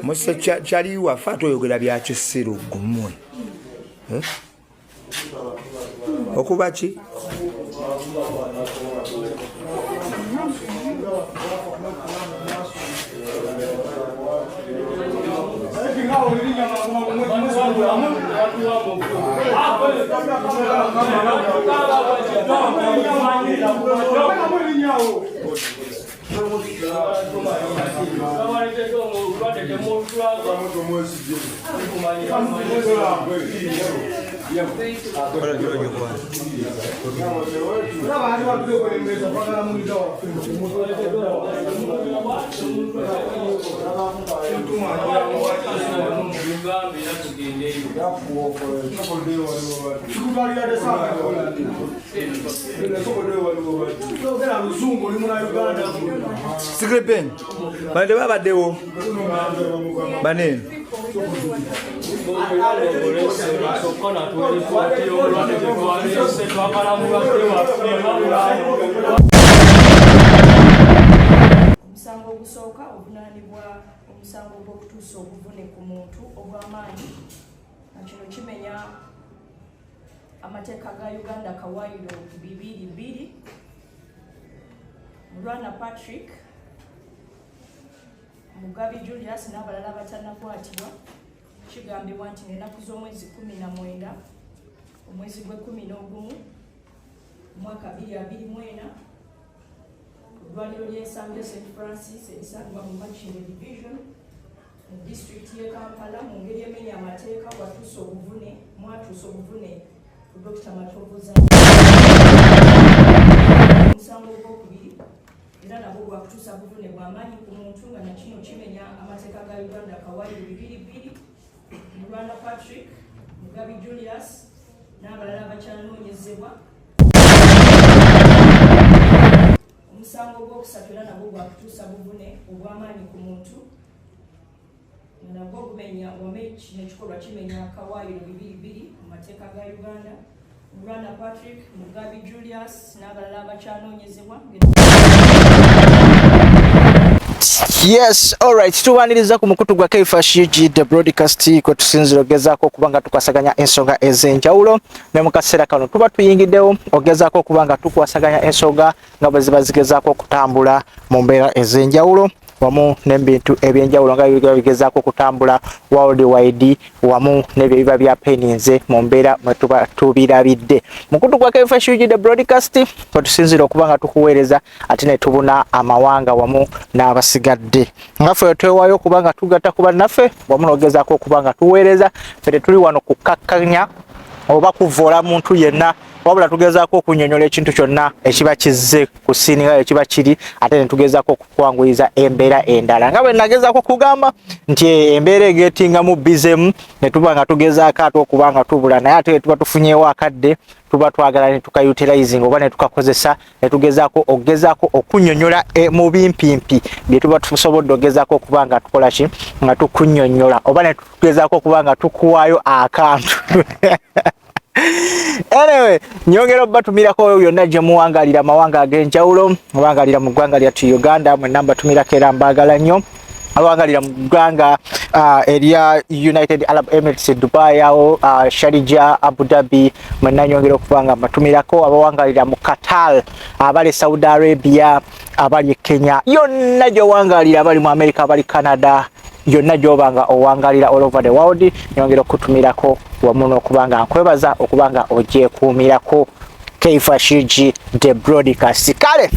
Musa chaliwa fato yogera bya kisiro gumwe. Okuba ki? Sikrepen bande baba dewo bane omusango ogusooka obunaanibwa omusango gw'okutuusa obuvune ku muntu obw'amaanyi kino kimenya amateeka ga Uganda kawaayiro 222 Mulwana Patrick Mugabi Julius n'abalala abatannakwatibwa kigambibwa nti n'ennaku z'omwezi 19 omwezi gwe-11 omwaka 2024 eddwaliro ly'ensambo St. Francis erisangibwa mu Makindye Division mu disitulikiti y'e Kampala mu ngeri emenya amateeka mwatuusa obuvune ku Dr. Matogoza omusango ogwokubiri era nabwo gwakutuusa buvune bw'amaanyi ku muntu nga nakino kimenya amateeka ga Uganda kawaayiro 222 Mulwana Patrick Mugabi Julius n'abalala abakyanoonyezebwa. Omusango ogwokusatu era nabwo gwakutuusa buvune obw'amaanyi ku muntu nga nabwo gumenya kino ekikolwa kimenya kawaayiro 222 mu mateeka ga Uganda. Mulwana Patrick Mugabi Julius n'abalala abakyanoonyezebwa. Yes, all right. Tuwaniriza ku mukutu gwa KFSG the broadcast ko tusinzira ogezaako kubanga tukwasaganya ensonga ez'enjawulo ne mu kaseera kano tuba tuyingiddewo ogezaako kubanga tukwasaganya ensonga nga bwe ziba zigezaako okutambula mu mbeera ez'enjawulo wamu n'ebintu ebyenjawulo nga bigezaako okutambula worldwide wamu n'ebyo biba byapeninze mu mbeera mwe tuba tubirabidde. Mukutu gwa KFSG the broadcast ko tusinzira okubanga tukuweereza ate ne tubuna amawanga wamu n'abasigadde ngaffe twewaayo kubanga tugatta kuba naffe wamu n'ogezaako okubanga tuweereza ffe tuli wano kukakkanya oba kuvoola muntu yenna wabula tugezaako okunyonyola ekintu kyonna ekiba kizze ku sininga ekiba kiri ate ne tugezaako okukwanguyiza embeera endala nga bwe nagezaako kugamba nti embeera egeetingamu bizemu ne tuba nga tugezaako ate okuba nga tubula naye ate tuba tufunyeewo akadde tuba twagala ne tukautilizing oba ne tukakozesa ne tugezaako okunyonyola mu bimpimpi bye tuba tusobodde ogezaako okuba nga tukola ki nga tukunyonyola oba ne tugezaako okuba nga tukuwaayo akantu Anyway, nyongera batumirako yonna gye muwangalira amawanga ag'enjawulo muwangalira mu ggwanga lyattu Uganda mwe namba tumirako era mbagala nnyo abawangalira mu ggwanga erya United Arab Emirates Dubai awo Sharjah Abu Dhabi mwe nanyongera okubanga batumirako abawangalira mu Qatar abali Saudi Arabia abali Kenya yonna gye wangalira abali mu America abali Canada yonna gyobanga owangalira all over the world nyongera okutumirako wamu n'okubanga nkwebaza okubanga ogyekuumirako KFSG the broadcast. Kale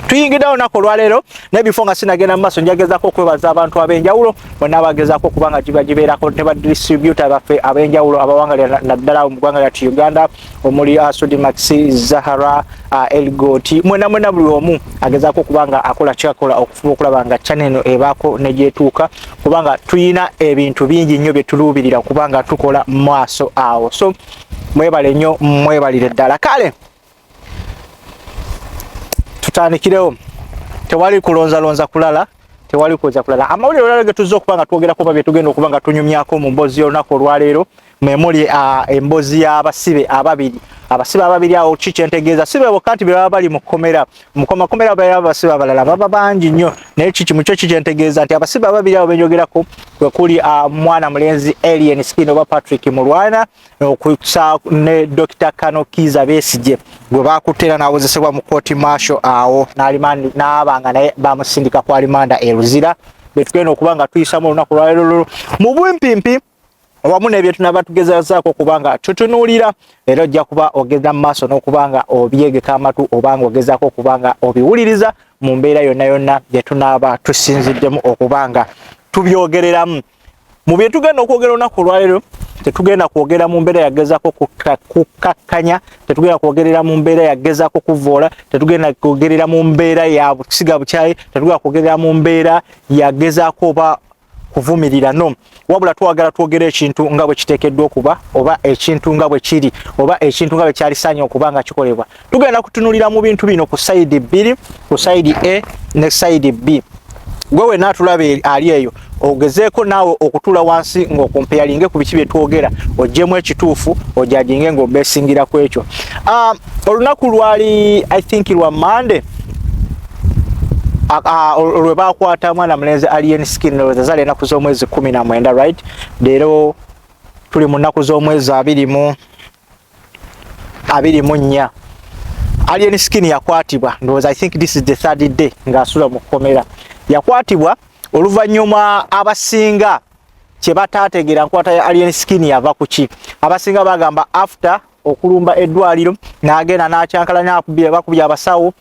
tuyingiddewo olunaku olwaleero n'ebifo nga sinagenda mu maaso njagezaako okwebaza abantu ab'enjawulo bonna bagezaako okubanga gibeerako ne badistributa baffe ab'enjawulo abawangalira naddala mu ggwanga lyattu Uganda omuli Sudi Maxi Zahara Elgoti mwena buli omu agezaako okubanga akola kyakola okufuba okulaba nga channel eno ebaako ne gyetuuka kubanga tuyina ebintu bingi nnyo bye tuluubirira okubanga tukola mu maaso awo so mwebale nnyo mwebalire ddala. Kale tutanikirewo tewali kulonza kulala tewali kuza kulala amawulire olala ge tuzza okubanga twogerako babye tugenda okubanga tunyumyako mu mbozi y'olunaku olwaleero memuli embozi y'abasibe ababiri abasibe ababiri awo kikyentegeeza sibe bokati be baba bali mu kkomera mukomakomera baba abasibe abalala baba bangi nnyo naye kiki mu kyo kikyentegeeza nti abasibe ababiri awo benjogerako kwe kuli mwana mulenzi Alien Skin oba Patrick Mulwana okusa ne Dr. Kano Kiza Besigye gwe bakutera nawozesebwa mu court martial awo n'alimandi n'abanga naye bamusindika kwa alimanda eruzira betugenda okubanga tuyisamu olunaku lwaleero mu bwimpimpi wamu n'ebyo tunaba tugezaako kubanga tutunuulira era ojja kuba ogenda mu maaso n'okubanga obyegeka amatu obanga ogezaako okubanga obiwuliriza mu mbeera yonna yonna gye tunaaba tusinziddemu okubanga tubyogereramu mu bye tugenda okwogera olunaku olwaleero tetugenda kwogera mu mbeera yagezaako kukakkanya tetugenda kwogerera mu mbeera yagezaako kuvoola tetugenda kwogerera mu mbeera ya busiga bukyayi tetugenda kwogerera mu mbeera yagezaako oba kuvumirira no wabula twagala twogera ekintu nga bwe kiteekeddwa okuba oba ekintu nga bwe kiri oba ekintu nga bwe kyalisaanye okuba nga kikolebwa tugenda kutunulira mu bintu bino ku sayidi bbiri ku sayidi A ne sayidi B gwewe naatulabe ali eyo ogezeeko naawe okutula wansi ng'okumpeyalinge ku biki bye twogera oggyemu ekituufu ojajinge ng'obeesingira ku ekyo olunaku lwali I think lwa Monday olwe bakwata mwana mulenzi Alien Skin loweza zali enaku z'omwezi 19 right leero tuli mu nnaku z'omwezi 24 Alien Skin yakwatibwa ndowooza I think this is the third day ng'asula mu kkomera yakwatibwa oluvannyuma abasinga kye bataategeera nkwata ya Alien Skin yava ku ki abasinga bagamba after okulumba eddwaliro n'agenda n'akyankalanya bakubye abasawo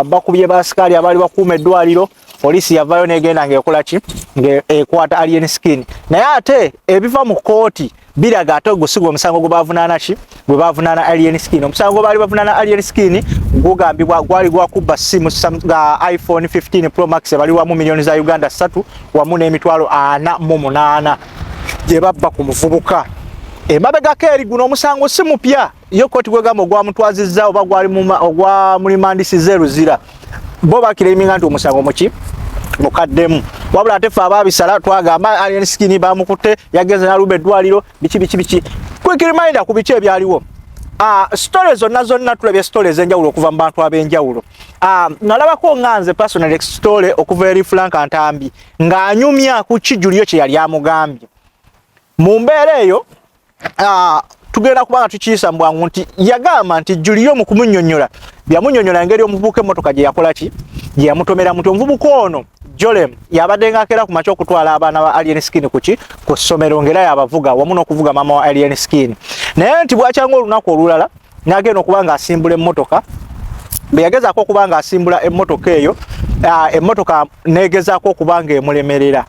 bakubye basikali abali bakuuma eddwaliro poliisi yavayo n'egenda ng'ekola ki ng'ekwata Alien Skin naye ate ebiva mu kooti biraga ate gusigwa omusango gwe bavunaana ki gwe bavunaana Alien Skin omusango baali bavunaana Alien Skin gugambibwa gwali gwakubba simu nga iPhone 15 Pro Max bali wamu milioni za Uganda 3 wamu n'emitwalo 48 gye babba ku muvubuka emabegako eri guno omusango si mupya yo kooti gwegamba ogwamutwazizza oba ogwa mulimandisiza eruzira bo bakiraiminga nti omusango muki mukaddemu wabula ate fe abaabisala twagamba Alien Skin bamukutte yagenze n'alumba eddwaliro biki quick reminder ku biki ebyaliwo stories zonna tulabye stories enjawulo okuva mu bantu ab'enjawulo nalabako nganze personal story okuva eri Frank Ntambi ng'anyumya ku kijulio kye yali amugambye mu mbeera eyo tugenda kubanga tukiyisa mu bwangu nti yagamba nti Julio mu kumunnyonnyola byamunnyonnyola engeri omuvubuka emmotoka gye yakola ki gye yamutomera muti omuvubuka ono Jolem yabadde ng'akeera ku makya okutwala abaana ba Alien Skin ku ssomero ng'era yabavuga wamu n'okuvuga maama wa Alien Skin naye nti bwakyanga olunaku olulala n'agenda okuba ng'asimbula emmotoka bwe yagezaako okuba ng'asimbula emmotoka eyo emmotoka neegezaako okuba ng'emulemerera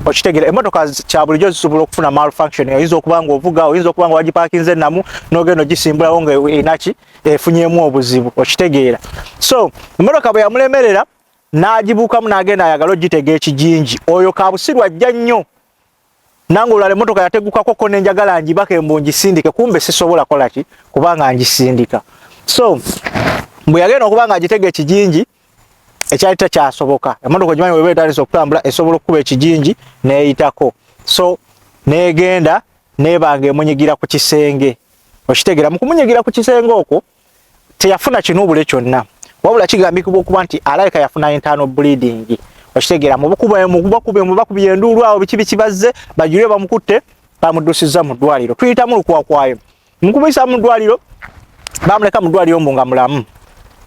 okitegera emmotoka kya bulijjo zisobola okufuna malfunction oyinza okuba ng'ovuga oyinza okuba nga wagipaakinze ennamu n'ogenda ogisimbulawo ng'enaki efunyemu obuzibu okitegeera so emmotoka bwe yamulemerera n'agibuukamu n'agenda ayagala ogitega ekijinji oyo kabusirwa ajja nnyo nange olwala emmotoka yategukako ko nenjagala njibaka embu ngisindike kumbe sisobola kola ki kubanga ngisindika so bwe yagenda okuba nga agitega ekijinji ekyali tekyasoboka emmotoka gimanyi bwe beetandisa okutambula esobola okukuba ekijinji n'eyitako so n'egenda n'ebanga emunyigira ku kisenge okitegeera mu kumunyigira ku kisenge okwo teyafuna kinuubule kyonna wabula kigambikibwa okuba nti alabika yafuna internal bleeding okitegeera mu bakubye enduulu awo biki bikibazze bajulire bamukutte bamuddusiza mu ddwaliro tuyitamu lukwakwayo mu kumuyisa mu ddwaliro bamuleka mu ddwaliro mbu nga mulamu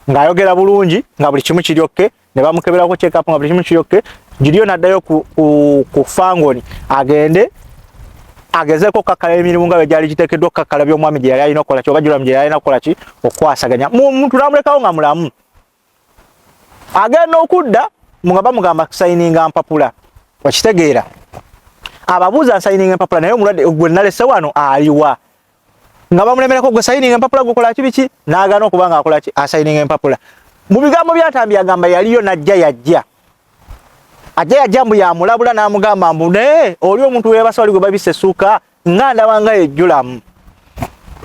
ng'ayogera bulungi nga buli kimu kiryokke ne bamukeberako check up nga buli kimu kiryokke Julio n'addayo ku fangoni agende agezeeko okakkala emirimu nga bwe gyali giteekeddwa okakkala by'omwami gye yali alina okukola ki oba julamu gye yali alina okukola ki okwasaganya muntu n'amulekawo nga mulamu agenda okudda nga bamugamba kusayininga mpapula okitegeera ababuuza nsayininga empapula naye omulwadde gwe nalese wano aliwa nga bamulemerako gwe sayininga empapula gukola ki biki n'agaana okuba nga akola ki asayininga empapula mu bigambo byatambi agamba yaliyo najja yajja mbu yamulabula n'amugamba mbu naye oli omuntu webasa wali gwe babisesuuka nga ndabanga ejjulamu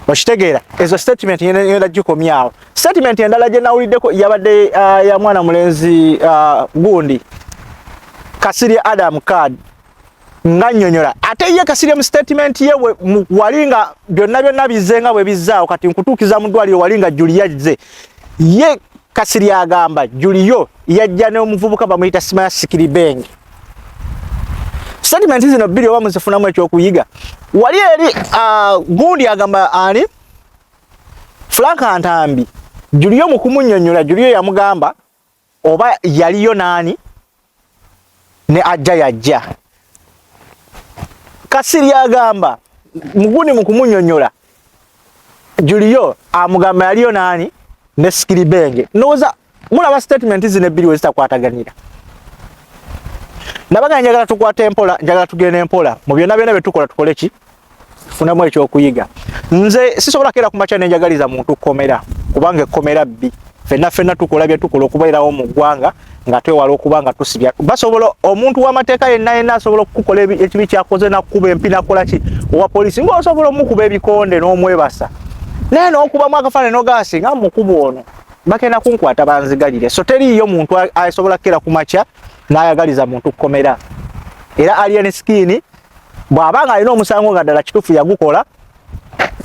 okitegeera ezo statement yenda gikomyawo statement endala gye nawuliddeko yabadde ya mwana mulenzi gundi Kasirye Adam Card nga nnyonnyola ate ye Kasirye mu statement ye walinga byonna bizenga bwe bizzaawo kati nkutuukiza mu ddwaliro walinga Julia yazze ye Kasirye agamba Julio yajja n'omuvubuka bamuyita Simaya Sikiribenge. Statement zino bbiri oba muzifunamu ekyokuyiga wali eri gundi agamba ani Frank Antambi Julio mu kumunnyonnyola Julio yamugamba oba yaliyo nani ne ajja yajja. Kasirye agamba mugundi mu kumunnyonnyola Julio amugamba yaliyo nani ne Sikiribenge. Noza mulaba statement zino ebbiri we zitakwataganira. Nabaga njagala tukwate empola njagala tugende empola mu byonna bye tukola tukole ki tufunamu ekyokuyiga. Nze sisobola kera kumacha nenjagaliza muntu komera kubanga komera bbi fenna tukola bye tukola okubairawo mu ggwanga nga twewala okubanga tusibya basobola omuntu w'amateeka yenna asobola okukola ekibi kyakoze nakuba empina kola ki owa polisi ng'osobola omukuba ebikonde n'omwebasa naye n'okubamu akafaananyi n'ogasi nga mukubu ono bakenda kunkwata banzigalire so teriiyo muntu asobola kera kumacha n'ayagaliza muntu kukomera era Alien Skin bw'abanga alina omusango nga ddala kituufu yagukola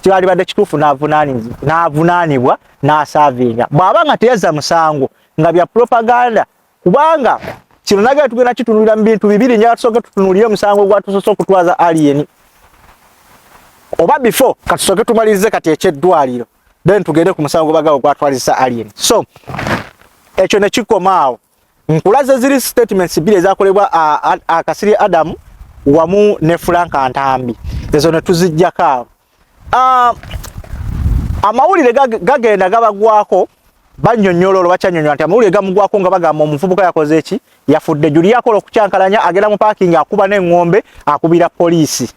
kyali badde kituufu n'avunaanibwa n'asaavinga bw'abanga teyazza musango nga bya propaganda kubanga kino nagala tugenda kitunulira mu bintu bibiri njala tusooke tutunuulire omusango gwatusoose okutwaza Alien oba before katusooke tumalirize kati ekyeddwaliro then tugende ku musango bagawo gwatwalizisa Alien so ekyo ne kikomaawo nkulaze ziri statements bbiri ezakolebwa Kasirye Adam wamu ne Frank Antambi ezo ne tuzijjako amawulire gagenda gabagwako bannyonnyola olwo bakyanyonnyola nti amawulire gamugwako nga bagamba omuvubuka yakoze eki yafudde Juli yakola okukyankalanya agenda mu parking akuba n'eŋŋombe akubira poliisi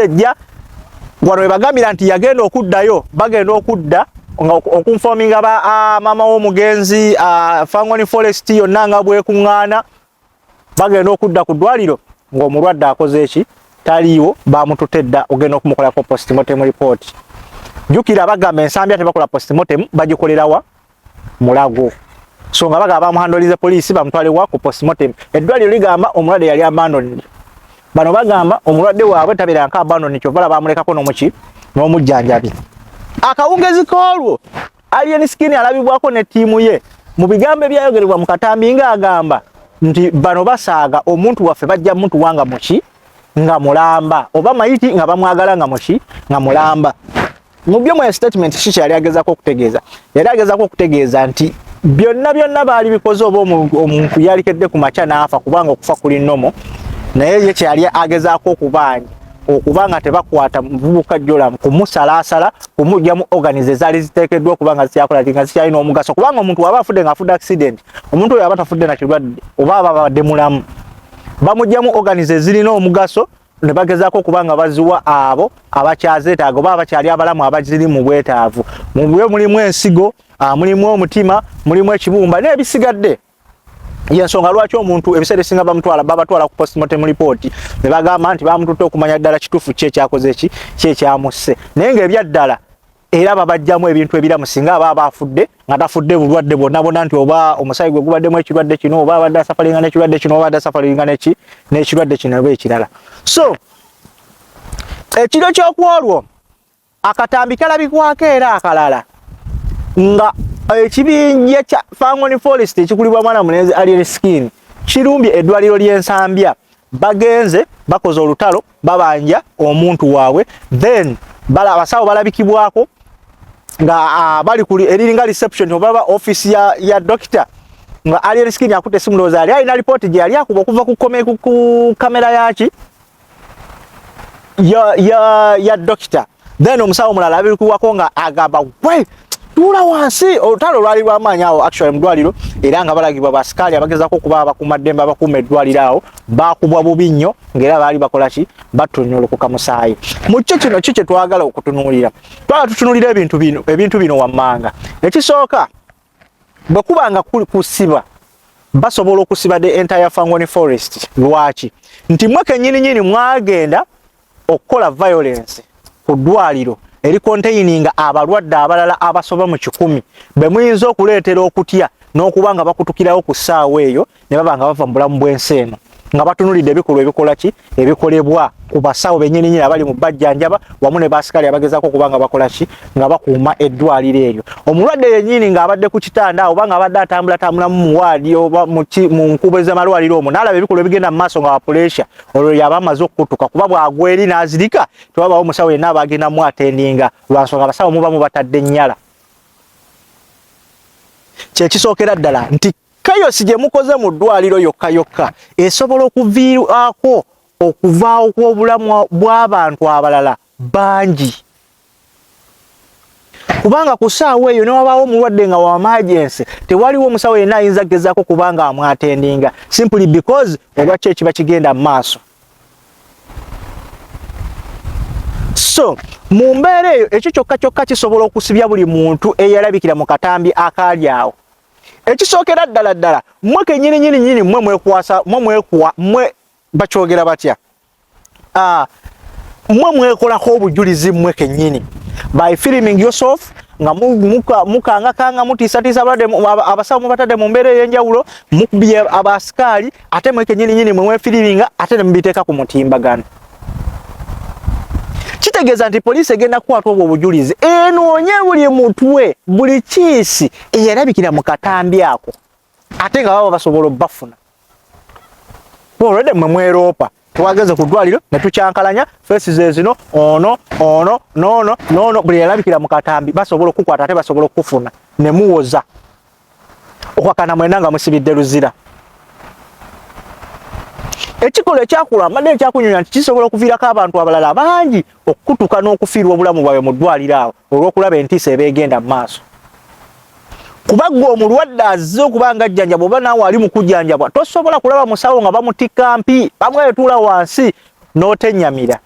ejja wano webagambira nti yagenda okuddayo bagenda okudda okunfominga mama w'omugenzi Fangoni Forest yonna nga bwekuŋŋaana bagenda okudda ku ddwaliro ng'omulwadde akoze eki taliiwo bamututedda ogenda okumukolako postmortem report jukira bagamba ensambi tebakola postmortem bagikolerawa Mulago so nga bagamba bamuhandolize poliisi bamutwalewa ku postmortem eddwaliro ligamba omulwadde yali abandoned bano bagamba omulwadde waabwe tabeera nka abandoned kyovala bamulekako n'omujjanjabi akawungezi koolwo Alien Skin alabibwako ne ttiimu ye mu bigambo ebyayogerebwa mu Katambi ng'agamba nti bano basaaga omuntu waffe bajja muntu wanga muki nga mulamba oba mayiti nga bamwagala nga muki nga mulamba mu byo mu statement kiki yali agezako okutegeeza nti byonna baali bikoze oba omuntu yalikedde ku makya n'afa kubanga okufa kuli nnomo naye ye kyali agezaako okubanga tebakwata muvubuka Jolam kumusalaasala kumugyamu organize zaali ziteekeddwa okubanga zikyakola nga zikyalina omugaso kubanga omuntu waba afudde ng'afudde accident omuntu oyo aba tafudde na kirwadde oba aba abadde mulamu bamugyamu organize zirina omugaso ne bagezaako okubanga baziwa abo abakyazeetaaga oba abakyali abalamu abaziri mu bwetaavu mubyo mulimu ensigo mulimu omutima mulimu ekibumba n'ebisigadde yensonga lwaki omuntu ebiseera ebisinga babatwala ku postmortem report ne bagamba nti bamututte okumanya ddala kituufu ki ekyakoze eki ki ekyamusse naye ng'ebyaddala era babajjamu ebintu ebiramu singa aba bafudde nga tafudde bulwadde bonna nti oba omusaayi gwe gubaddemu ekirwadde kino oba abadde asafalinga n'ekirwadde kino oba abadde asafalinga n'ekirwadde kino oba ekirala so ekiro ky'okwolwo akatambi kalabikwako era akalala nga ekibinja kya Fangoni Forest ekikulibwa mwana mulenzi Alien Skin kirumbye eddwaliro ly'ensambya bagenze bakoze olutalo babanja omuntu waabwe then abasawo balabikibwako nga bali kuli eriringa reception oba office ya doctor nga Alien Skin akutte simu looza ali alina report gye yali akuba okuva ku kamera yaki ya doctor then omusawo mulala abikuwako nga agamba we tula wansi olutalo lwali lw'amaanyi awo actually mudwaliro era nga balagibwa basikaali abagezaako okuba abakuumaddembe abakuuma eddwaliro awo bakubwa bubi nnyo ng'era baali bakola ki batunnyulukuka musaayi mu kyo kino ki kye twagala okutunuulira twala tutunuulira ebintu bino wammanga ekisooka bwe kubanga kusiba basobola okusiba the entire Fangoni Forest lwaki nti mwe kennyininyini mwagenda okukola violence ku ddwaliro eri containinga abalwadde abalala abasoba mu 100 be muyinza okuleetera okutya n'okuba nga bakutukirawo ku ssaawa eyo ne baba nga bava mu bulamu bw'ensi eno nga batunulidde ebikolwa ebikola ki ebikolebwa ku basawo bennyini nyini abali mu bajjanjaba wamu ne basikali abagezaako kubanga bakola ki nga bakuuma eddwaliro eryo. Omulwadde yennyini ng'abadde ku kitanda oba ng'abadde atambula mu waadi oba mu nkubo ez'amalwaliro omwo n'alaba ebikolwa ebigenda mu maaso nga wapuleesha olwo yaba amaze okukutuka kuba bw'agwa eri n'azirika tewabaawo omusawo yenna aba agenda mu atendinga lwa nsonga abasawo muba mubatadde ennyala. Kyekisookera ddala nti kayosi gye mukoze mu ddwaliro yokka esobola okuviirwako okuvaawo kw'obulamu bw'abantu abalala bangi. Kubanga ku ssaawa eyo ne wabaawo omulwadde nga wa emergency tewaliwo omusawo yenna ayinza kugezaako kubanga amwatendinga simply because olwaki ekiba kigenda mu maaso. So mu mbeera eyo ekyo kyokka kisobola okusibya buli muntu eyalabikira mu katambi akaali awo. Ekisookera ddala mmwe kennyini mmwe mwekwasa mmwe bakyogera batya mmwe mwekolako obujulizi mmwe kennyini by filming yourself nga mukangakanga mutiisatiisa abasawo mubatadde mu mbeera ey'enjawulo mukubye abasikaali ate mwe kennyini mwe mwefiriminga ate ne mubiteeka ku mutimbagano. Kitegeeza nti poliisi egenda kukwata obwo obujulizi enoonye buli mutwe buli kiisi eyalabikira mu katambi ako ate nga baba basobola obbafuna. Olwedde mmwe mweroopa twageze ku ddwaliro ne tukyankalanya feesi ze zino ono buli yalabikira mu katambi basobola okukwata ate basobola okufuna ne muwoza okwakana mwena nga musibidde luzira. Ekikolo ekyakula mbadde ekyakunyumya nti kisobola okuviirako abantu abalala bangi okutuka n'okufiirwa obulamu bwabwe mu ddwaliro awo olw'okulaba entiisa ebeegenda mu maaso. Kuba ggwe omulwadde azze okuba nga ajjanjabwa oba naawe ali mu kujjanjabwa tosobola kulaba musawo nga bamutikka mpi bamwetuula wansi n'otennyamira.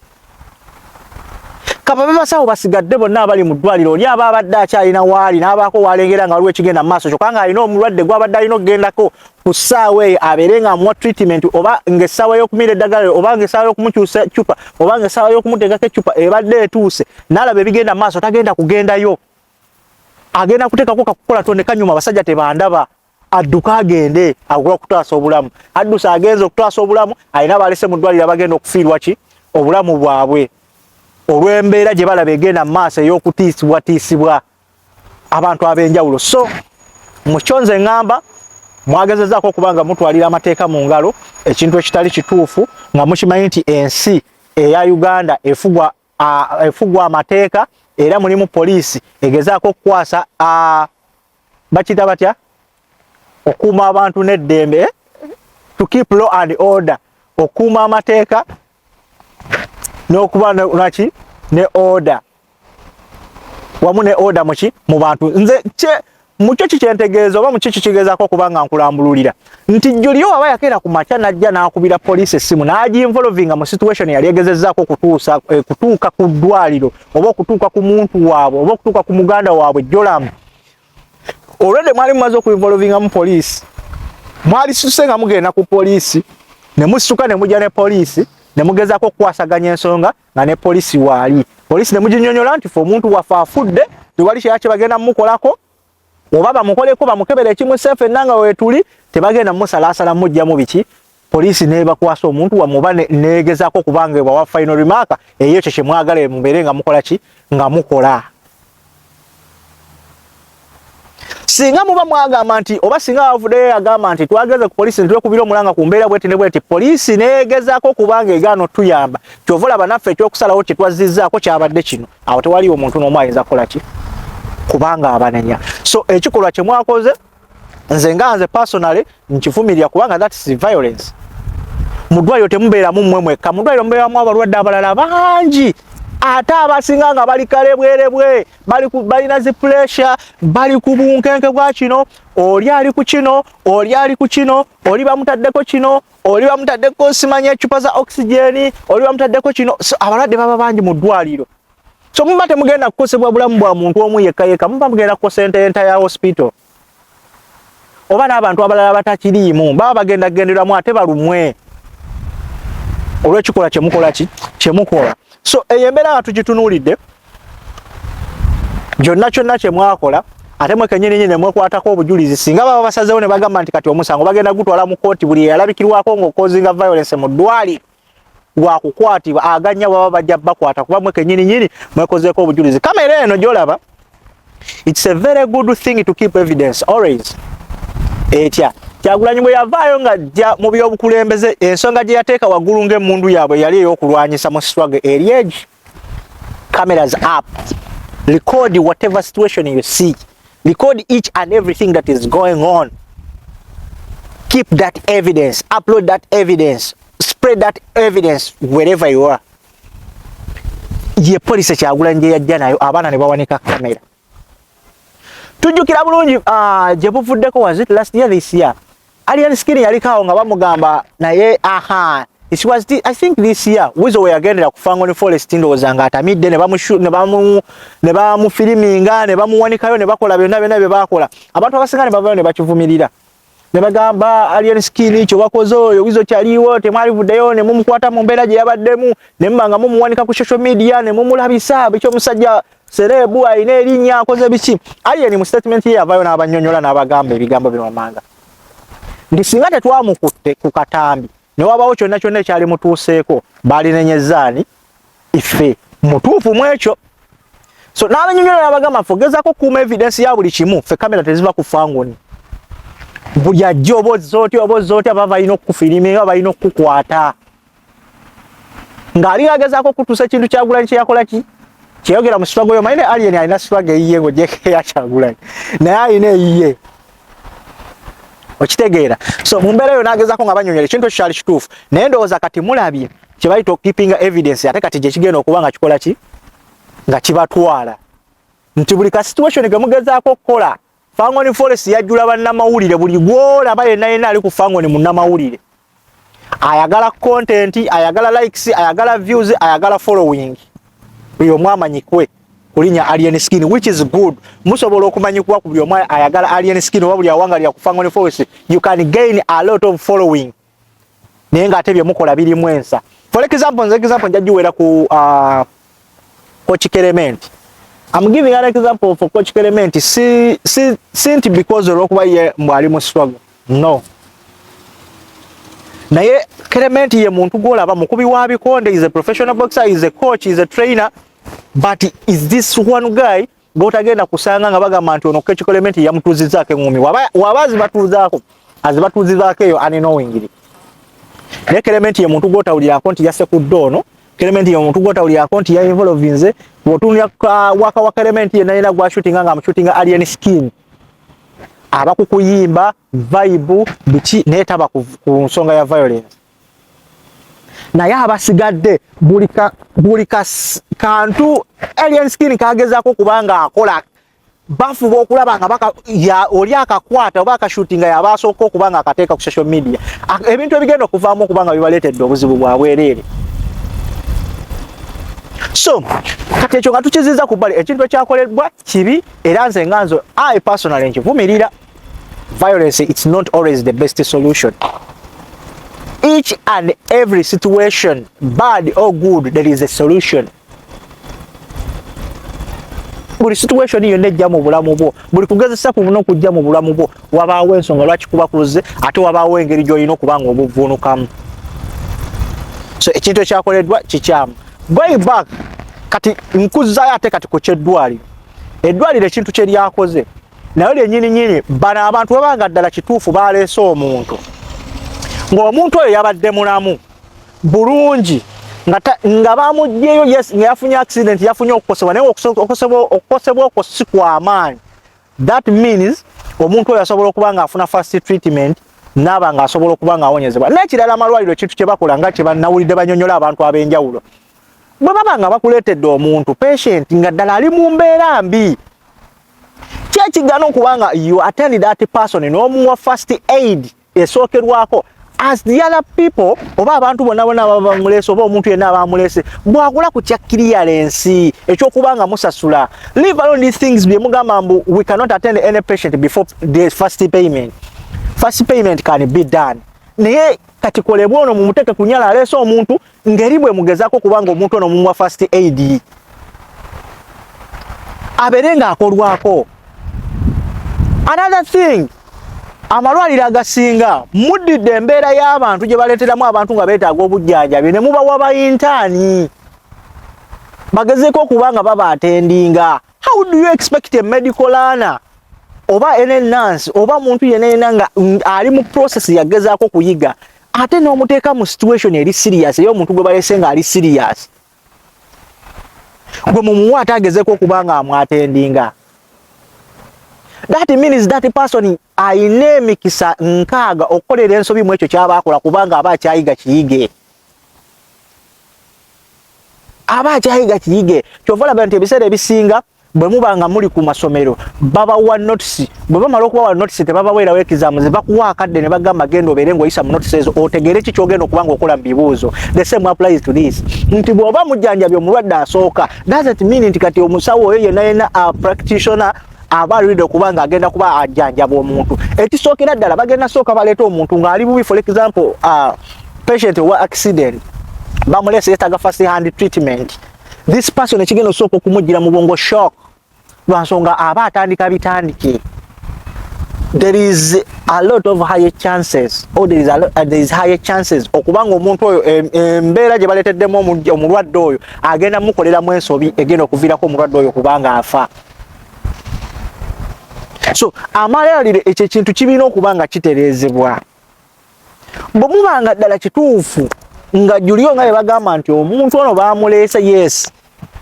Kababe basawo basigadde bonna abali mu ddwaliro oli aba abadde akyalina waali n'abaako waalengera nga waliwo ekigenda mu maaso kyokka nga alina omulwadde gw'abadde alina okugendako ku ssaawa eyo abeere nga amuwa treatment oba ng'essaawa y'okumira eddagala oba ng'essaawa y'okumukyusa eccupa oba ng'essaawa y'okumuteekako eccupa ebadde etuuse n'alaba ebigenda mu maaso tagenda kugendayo. Agenda kuteekako kakukola tonde kanyuma abasajja tebandaba adduka agende agula okutaasa obulamu. Addusa agenze okutaasa obulamu alina balese mu ddwaliro abagenda okufiirwa ki obulamu bwabwe olw'embeera gye balaba egenda mu maaso ey'okutiisibwatiisibwa abantu ab'enjawulo. So mukyo nze ŋŋamba mwagezezaako okuba nga mutwalira amateeka mu ngalo ekintu ekitali kituufu nga mukimanyi nti ensi eya Uganda efugwa amateeka era mulimu poliisi egezaako okukwasa bakita batya okuuma abantu n'eddembe to keep law and order okuuma amateeka n'okuba naki ne order wamu ne order mu bantu. Nze mukyo kikyentegeeza oba mukyo kikigezaako okuba nga nkulambululira nti Julio aba yakeera ku makya najja n'akubira poliisi essimu n'aginvolvinga mu situation yali egezezzaako kutuuka ku ddwaliro oba okutuuka ku muntu waabwe oba okutuuka ku muganda waabwe Jolam. Olwedde mwali mumaze okuinvolvinga mu poliisi mwali suse nga mugenda ku poliisi ne musituka ne mujja ne poliisi ne mugezaako okukwasaganya ensonga nga ne poliisi waali. Poliisi ne muginyonyola nti fe omuntu waffe afudde tewali kyaki bagenda mumukolako oba bamukoleko bamukebera ekimu sefe nanga weetuli tebagenda musalaasala mujjamu biki. Poliisi nebakwasa omuntu wamuba negezaako kubanga ebawa final remark eyo kye kyemwagala mubeere nga mukola ki nga mukola. Singa muba mwagamba nti oba singa wavuddeyo agamba nti twageze ku poliisi netwekubira omulanga ku mbeera bweti ne bweti poliisi negezaako kubanga egaano tuyamba kyova olaba naffe ekyokusalawo kye twazizzaako kyabadde kino awo tewaliwo omuntu n'omu ayinza kukola ki kubanga abanenya. So ekikolwa kye mwakoze nze personally nkifumirira kubanga that is violence. Mu ddwaliro temubeeramu mmwe mwekka, mu ddwaliro mubeeramu abalwadde abalala bangi ate abasinga nga bali kalebwerebwe balina zi pressure bali ku bunkenke bwa kino oli ali ku kino oli ali ku kino oli bamutaddeko kino oli bamutaddeko simanya ecupa za oxygen oli bamutaddeko kino. So abalwadde baba bangi mu ddwaliro. So muba temugenda kukosebwa bulamu bwa muntu omu yekka muba mugenda kukosa entire hospital oba n'abantu abalala batakiriimu baba bagenda kugenderwamu ate balumwe olw'ekikola kyemukola ki kyemukola. So eyo embeera nga tugitunuulidde kyonna kye mwakola ate mwe kenyini nyine mwekwatako obujulizi singa baba basazeewo ne bagamba nti kati omusango bagenda gutwala mu kooti buli yalabikirwako ng'okozinga violence mu ddwali lwa kukwatibwa aganya baba bajja bakwata kuba mwe kenyini nyini mwekozeeko obujulizi. Kamera eno gy'olaba, it's a very good thing to keep evidence always. Etya Kyagulanyi bwe yavaayo nga jja mu by'obukulembeze ensonga gye yateeka waggulu ng'emmundu yaabwe yali ey'okulwanyisa mu struggle eri egi. Cameras up, record whatever situation you see, record each and everything that is going on, keep that evidence, upload that evidence, spread that evidence wherever you are. Ye police Kyagulanyi gye yajja nayo abaana ne bawanika kamera. Tujjukira bulungi gye buvuddeko, was it last year, this year? Alien Skinny yalikaawo nga bamugamba naye it was I think this year Weasel we yagendera ku Fangoni Forest ndowooza nga atamidde ne bamufiliminga ne bamuwanikayo ne bakola byonna bye bakola. Abantu abasinga ne bavayo ne bakivumirira ne bagamba Alien Skinny kyo wakoze oyo Weasel kyaliwo temwalivuddeyo ne mumukwata mu mbeera gye yabaddemu ne mmanga mumuwanika ku social media ne mumulabisa ekyo musajja serebu ayina erinnya akoze biki. Alien mu statement ye yavayo n'abannyonnyola n'abagamba ebigambo bino amanga ndi singa tetwamukutte ku katambi ne wabawo kyonna kyonna ekyali mutuuseeko balinenyezaani ife mutuufu mu ekyo. So n'abannyonnyola n'abagamba fogezako kuuma evidence ya buli kimu, ffe kamera teziva ku Fangoni. Buli ajja oba ozze otya baba balina okukufiriminga oba balina okukukwata. Ng'ali agezaako okutuusa ekintu Kyagulanyi kye yakola ki? Kyeyogera mu struggle yo, mayine Alien alina struggle eyiye ng'ogyeko eya Kyagulanyi naye alina eyiye. Okitegeera. So mu mbeera yo n'agezaako nga bannyonnyola ekintu kyali kituufu naye ndowooza kati mulabye kye bayita keeping evidence ate kati gye kigenda okuba nga kikola ki? Nga kibatwala. Nti buli ka situation ge mugezaako okukola Fangoni Forest yajjula bannamawulire, buli gw'olaba yenna ali ku Fangoni munnamawulire ayagala content, ayagala likes, ayagala views, ayagala following. Buli omu amanyikwe kulinya Alien Skinny, which is good. Musobola okumanyikwa ku buli omu ayagala Alien Skinny oba buli awangalira ku Fangoni Forest, you can gain a lot of following naye nga ate bye mukola birimu ensa. For example njagiwera ku Coach Clement. I'm giving an example for Coach Clement. Sinti because olwokuba ye mwali mu struggle. No. Naye Clement ye muntu gw'olaba mukubi wa bikonde, is a professional boxer, is a coach, is a trainer, but is this one guy gotagenda kusanga nga bagamba nti ono Coach Clement yamutuuzizaako engumi. Waba azibatuuzaako azibatuuzizaako eyo unknowingly. Naye Clement ye muntu gw'otawulirako nti yasse ku ddoono. Clement ye muntu gw'otawulirako nti yainvolvinze. Bw'otuulira waka wa Clement ye nalina gw'ashootinga nga amushootinga Alien Skinny. Aba ku kuyimba, vibe, biki naye taba ku nsonga ya violence. Naye abasigadde buli kantu Alien Skinny kagezaako kubanga akola bafuba okulaba nga oli akakwata oba akashootinga yabasooka okubanga akateeka ku social media. Ebintu ebigenda okuvaamu okubanga bibaleetedde obuzibu bwa bwereere. So kati ekyo nga tukiziza ku bbali ekintu ekyakoleddwa kibi era nze nganzo I personally nkivumirira. Violence, it's not always the best solution. Each and every situation, bad or good, there is a solution. Buli situation yonna ejja mu bulamu bwo, buli kugezesa kuno okujja mu bulamu bwo wabaawo ensonga lwaki kuba kuze ate wabaawo engeri gy'olina okuba nga obuvuunukamu. So ekintu ekyakoleddwa kikyamu. Going back, kati nkuzaayo ate kati ku kyeddwaliro. Eddwaliro ekintu kye lyakoze nayo lyennyini bano abantu babanga ddala kituufu baleese omuntu ng'omuntu oyo yabadde mulamu bulungi nga bamugyeyo nga yafunye accident, yafunye okukosebwa naye okukosebwa okwo si kwa maanyi. That means omuntu oyo asobola okuba nga afuna first treatment n'aba nga asobola okuba nga awonyezebwa. N'ekirala amalwaliro ekintu kye bakola nga kye bannawulidde banyonnyola abantu ab'enjawulo, bwe baba nga bakuleetedde omuntu patient nga ddala ali mu mbeera mbi, kyekigana okuba nga you attend that person n'omuwa first aid esookerwako as the other people oba abantu bonna baba bamuleese oba omuntu yenna abamuleese bw'akola ku kya clearance ekyokuba nga musasula. Leave alone these things bye mugamba mbu we cannot attend any patient before the first payment. First payment can be done. Naye kati kolebwa ono mumuteeke ku nnyala aleese omuntu ngeri bwe mugezaako kubanga omuntu ono mumuwa first aid abeere ng'akolwako. Another thing, amalwaliro agasinga muddidde embeera y'abantu gye baleeteramu abantu nga beetaaga obujjanjabi ne mubawa bayintaani bagezeeko okuba nga babaatendinga. How do you expect a medical learner oba ene nurse oba muntu yenna nga ali mu process yagezaako kuyiga ate n'omuteeka mu situation eri serious ey'omuntu gwe balese nga ali serious gwe mumuwa ate agezeeko okuba nga amwatendinga? That means that person ayina emikisa nkaaga okukolera ensobi mu ekyo ky'aba akola kubanga aba akyayiga kiyige. Kyova olaba nti ebiseera ebisinga bwe muba nga muli ku masomero babawa notice, bwe bamala okubawa notice tebabaweerawo exams ze bakuwa akadde ne bagamba genda obeere ng'oyisa mu notices otegeere ki ky'ogenda okuba ng'okola mu bibuuzo. The same applies to this. Nti bw'oba mujjanjabye omulwadde asooka doesn't mean nti kati omusawo oyo yenna a practitioner aba alidde okuba nga agenda kuba ajjanjaba omuntu. Ekisookera ddala bagenda sooka baleeta omuntu ng'ali bubi, for example patient wa accident bamulese yeetaaga first hand treatment. This person ekigenda osooka okumujjira mu bwongo shock lwansonga aba atandika bitandike. There is a lot of higher chances there is higher chances okubanga omuntu oyo embeera gye baleeteddemu omulwadde oyo agenda mukoleramu ensobi egenda okuviirako omulwadde oyo kubanga afa. So amalwaliro ekyo ekintu kibiina okuba nga kitereezebwa. Bwe mubanga ddala kituufu nga Julio nga bwe bagamba nti omuntu ono baamuleese, yes,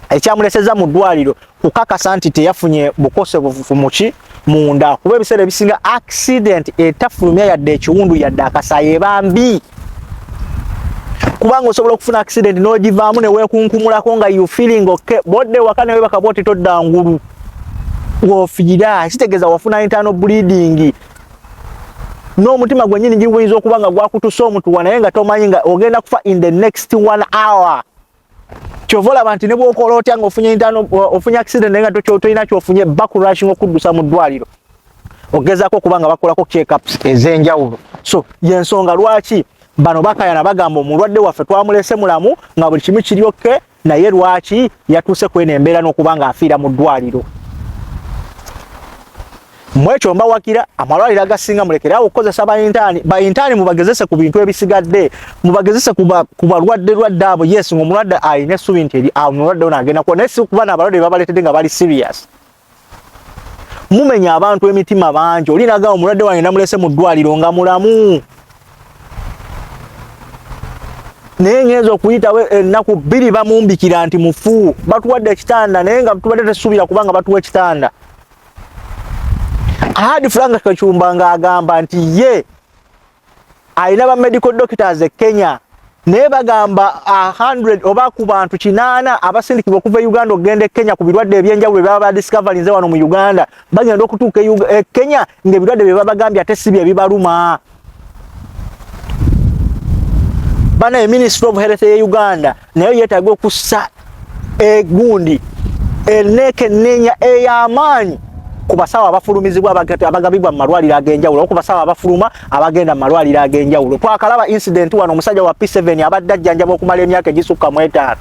ekyamuleseza mu ddwaliro kukakasa nti teyafunye bukosefu muki munda, kuba ebiseera ebisinga accident etafulumya yadde ekiwundu yadde akasaayi eba mbi. Kubanga osobola okufuna accident n'ogivaamu ne weekunkumulako nga you feeling okay, bodde waka ne webaka bwoti todda ngulu w'ofiira, kitegeeza wafuna internal bleeding n'omutima gwennyini giyinza okuba nga gwakutusa omutuwa naye nga tomanyi nga ogenda kufa in the next 1 hour. Kyova olaba nti ne bw'okola otya nga ofunye accident naye nga tolina kyofunye bakurushing okuddusa mu ddwaliro ogezaako okuba nga bakolako check-ups ez'enjawulo. So y'ensonga lwaki bano bakayana bagamba omulwadde waffe twamulese mulamu nga buli kimu kiri okke, naye lwaki yatuuse kweno embeera n'okuba nga afiira mu ddwaliro. Mwekyo mbawakira amalwaliro agasinga mulekeraawo okukozesa bayintaani mubagezese ku bintu ebisigadde, mubagezese ku balwadde abo. Yes, ng'omulwadde alina essuubi nti omulwadde ono agenda kuba, naye si kuba n'abalwadde babaleetedde nga bali serious. Mumenya abantu emitima bangi, olinaga omulwadde wange namulese mu ddwaliro nga mulamu naye ngenza okuyitawo ennaku 2 bamumbikira nti mufu, batuwadde ekitanda naye nga tubadde tesuubira kubanga batuwa ekitanda. Ahadi Frank Kachumba ng'agamba nti ye alina ba medical doctors e Kenya naye bagamba 100 oba ku bantu 80 abasindikibwa okuva e Uganda okugenda e Kenya ku birwadde ebyenjawulo bye baba discoverinze wano mu Uganda bagenda okutuuka e Kenya ng'ebirwadde bye babagambye ate si bye bibaluma. Bana Ministry of Health ye Uganda nayo yeetaaga okussa egundi enneekennenya ey'amaanyi ku basawo abafulumizibwa abagabibwa mu malwaliro ag'enjawulo, ku basawo abafuluma abagenda mu malwaliro ag'enjawulo. Twakalaba incident wano omusajja wa P7 abadde ajjanjaba okumala emyaka egisukka mu 5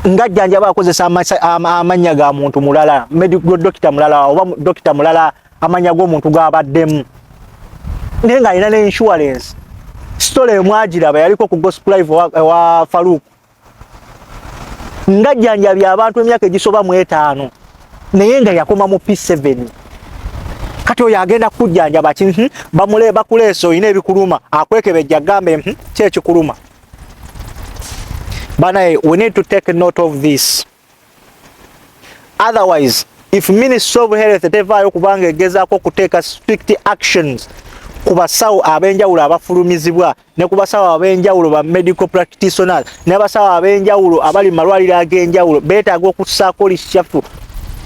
ng'ajjanjaba akozesa amannya ga muntu mulala, medical doctor mulala oba doctor mulala, amannya g'omuntu g'abaddemu naye ng'alina ne insurance. Story emwagiraba yaliko ku Gospel Live wa Farouk ng'ajjanjabye abantu emyaka egisoba mu 5 naye nga yakoma mu P7. Kati oyo agenda kujjanjaba ki bakuleese oyina ebikuluma akwekebejja agambe kyekikuluma. Bana, we need to take note of this. Otherwise, if Ministry of Health tevaayo kubanga egezaako okuteeka strict actions ku basawo ab'enjawulo abafulumizibwa ne ku basawo ab'enjawulo ba medical practitioners ne basawo ab'enjawulo abali mu malwaliro ag'enjawulo, beetaaga okussaako lishafu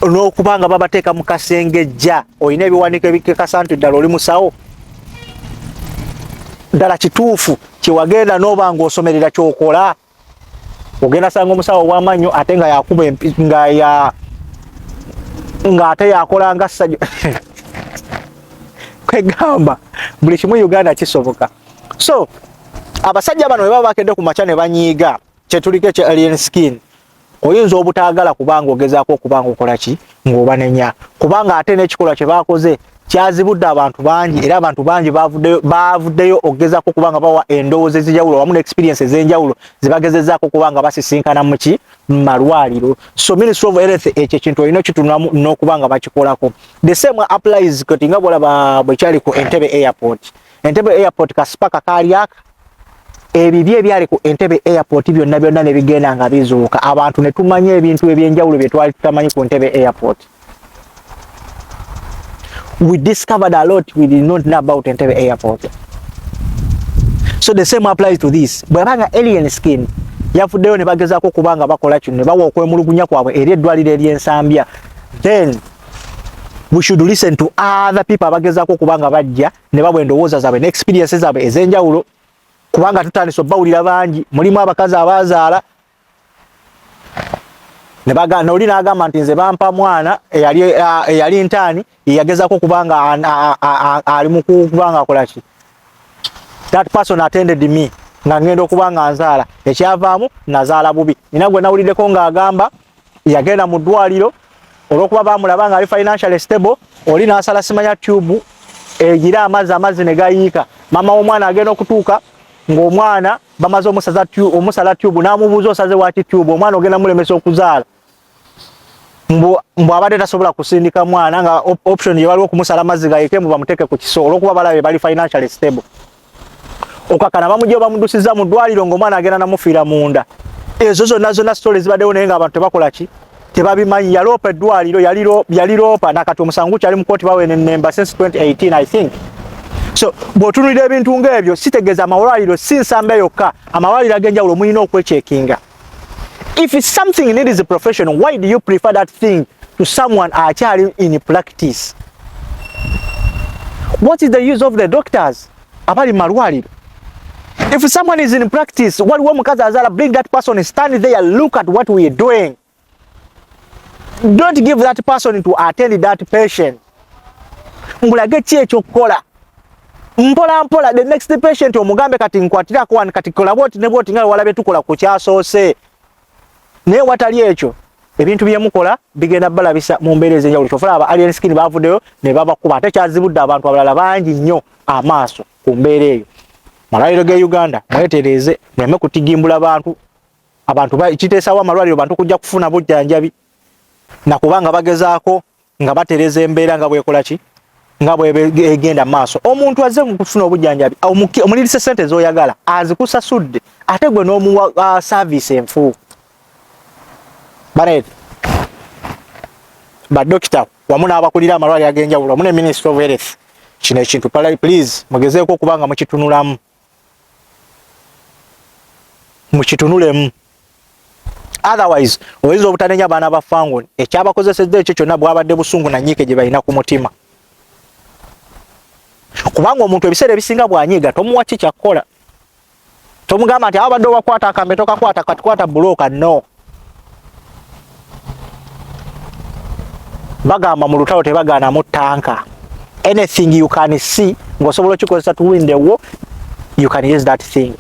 n'okubanga babateeka mu kasengejja. Olina ebiwandiiko ebikakasa nti ddala oli musawo, ddala kituufu kyewagenda n'oba ng'osomerera kyokola. Ogenda sanga omusawo w'amannyo ate nga yakuba nga ate yakola nga ssajja kwegamba buli kimu Uganda kisoboka. So abasajja bano bwe baba bakedde ku makya ne banyiiga kyetuliko ekya alien skin, oyinza obutaagala kubanga ogezaako okubanga okola ki ng'obanenya kubanga ate n'ekikolwa kye baakoze kyazibudde abantu bangi era abantu bangi baavuddeyo okugezaako kubanga bawa endowooza ez'enjawulo wamu n'experience ez'enjawulo zibagezezzaako kubanga basisinkana mu malwaliro. So Ministry of Health ekyo ekintu olina okitunuulamu n'okubanga bakikolako. The same applies kati nga bw'olaba bwe kyali ku Entebbe Airport. Entebbe Airport kasipaka kaali aka ebibye ebyali ku Entebbe Airport byonna ne bigenda nga bizuuka abantu ne tumanya ebintu eby'enjawulo bye twali tutamanyi ku Entebbe Airport. We discovered a lot we did not know about Entebbe Airport. So the same applies to this. Bwabanga alien skin yafuddeyo ne bagezaako kubanga bakola kino ne bawa okwemulugunya kwabwe eri eddwaliro ery'Ensambya, then we should listen to other people abagezaako kubanga bajja ne babwa endowooza zaabwe n'experience zaabwe ez'enjawulo kubanga tutandise obbawulira bangi mulimu abakazi abazaala ne bagana oli n'agamba nti nze bampa mwana eyali ntaani yagezaako kubanga ali mu kubanga akola ki that person attended me nga ngenda okubanga nzaala ekyavaamu nazaala bubi. Nina gwe nawuliddeko ng'agamba yagenda mu ddwaliro olw'okuba baamulaba nga ali financially stable, oli n'asala simanya tube egira amazzi ne gayiika. Maama w'omwana agenda okutuuka ng'omwana bamaze omusala tube n'amubuuza osaze waki tube, omwana ogenda mulemesa okuzaala. Mbu abadde tasobola kusindika mwana nga option ye waliwo okumusala amazzi gayiike mbu bamuteeke ku kiso olw'okuba balabe bali financially stable. Okakana bamujja bamuddusizza mu ddwaliro ng'omwana agenda namufiira munda. Ezo zonna stories zibaddewo naye ng'abantu tebakola ki tebabimanyi. Yaloopa eddwaliro yaliroopa nakati omusango kyali mu kooti bawe nemba since 2018 I think. So bw'otunulira ebintu ng'ebyo sitegeeza amalwaliro si Nsambya yokka, amalwaliro ag'enjawulo mulina okwechekinga. If it's something needs a professional, why do you prefer that thing to someone akyali in practice? What is the use of the doctors abali malwaliro? If someone is in practice, waliwo mukazi azaala, bring that person and stand there, look at what we are doing. Don't give that person to attend that patient. Mulage ki ekyokukola. Mpola the next patient omugambe kati nkwatirako wano kati kola boti ne boti nga walabe tukola ku kyasoose. Naye watali ekyo ebintu bye mukola bigenda balabisa mu mbeera ez'enjawulo. Kyofuna aba alien skin baavuddeyo ne babakuba ate kyazibudde abantu abalala bangi nnyo amaaso ku mbeera eyo. Malwaliro ge Uganda mwetereeze muleme kutigimbula abantu kiteesawo amalwaliro bantu kujja kufuna bujjanjabi nakubanga bagezaako nga batereza embeera nga bwekola ki nga bwegenda maaso. Omuntu azze mu kufuna obujjanjabi omulirise ssente z'oyagala azikusasudde ate gwe n'omuwa service enfu. Banet badokita wamu n'abakulira amalwaliro ag'enjawulo wamu ne Ministry of Health kino ekintu please mugezeeko okubanga mukitunulamu mukitunulemu. Otherwise oyinza obutanenya abaana ba Fangoni ekyabakozesezza ekyo kyonna bwabadde busungu na nyiike gye balina ku mutima. Kubanga omuntu ebiseera ebisinga bw'anyiiga tomuwa ki kyakkola. Tomugamba nti abadde obakwata akambe tokakwata katikwata bulooka no. Bagamba mu lutalo tebagaanamu ttanka. Anything you can see ng'osobola okikozesa to win the war, you can use that thing.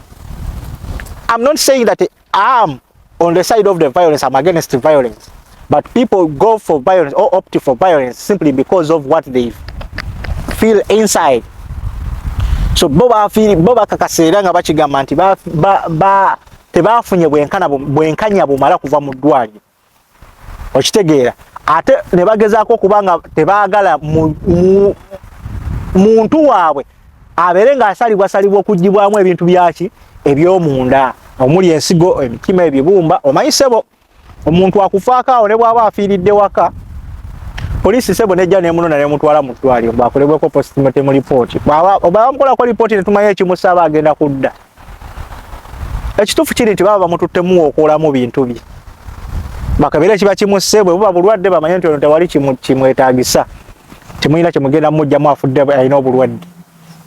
I'm not saying that I'm on the side of the violence, I'm against the violence. But people go for violence or opt for violence simply because of what they feel inside. So boba kakaseera nga bakigamba nti tebafunye bwenkanya bumala kuva mu ddwaliro. Okitegeera ate ne bagezaako kubanga tebaagala muntu waabwe abeere ng'asalibwa okugibwamu ebintu byaki eby'omunda omuli ensigo, emitima, ebibumba. Omanyi sebo omuntu akufaako awo ne bw'aba afiiridde waka poliisi sebo nejja nemunona nemutwala mu ddwaliro bwakolebweko postmortem report. Bamukolako lipooti ne tumanya ekimusaba agenda kudda. Ekituufu kiri nti baba bamututtemu okolamu bintu bye bakabeera kiba kimusse bwe buba bulwadde bamanye nti ono tewali kimwetaagisa timuyina kimugenda mujjamu afudde alina obulwadde.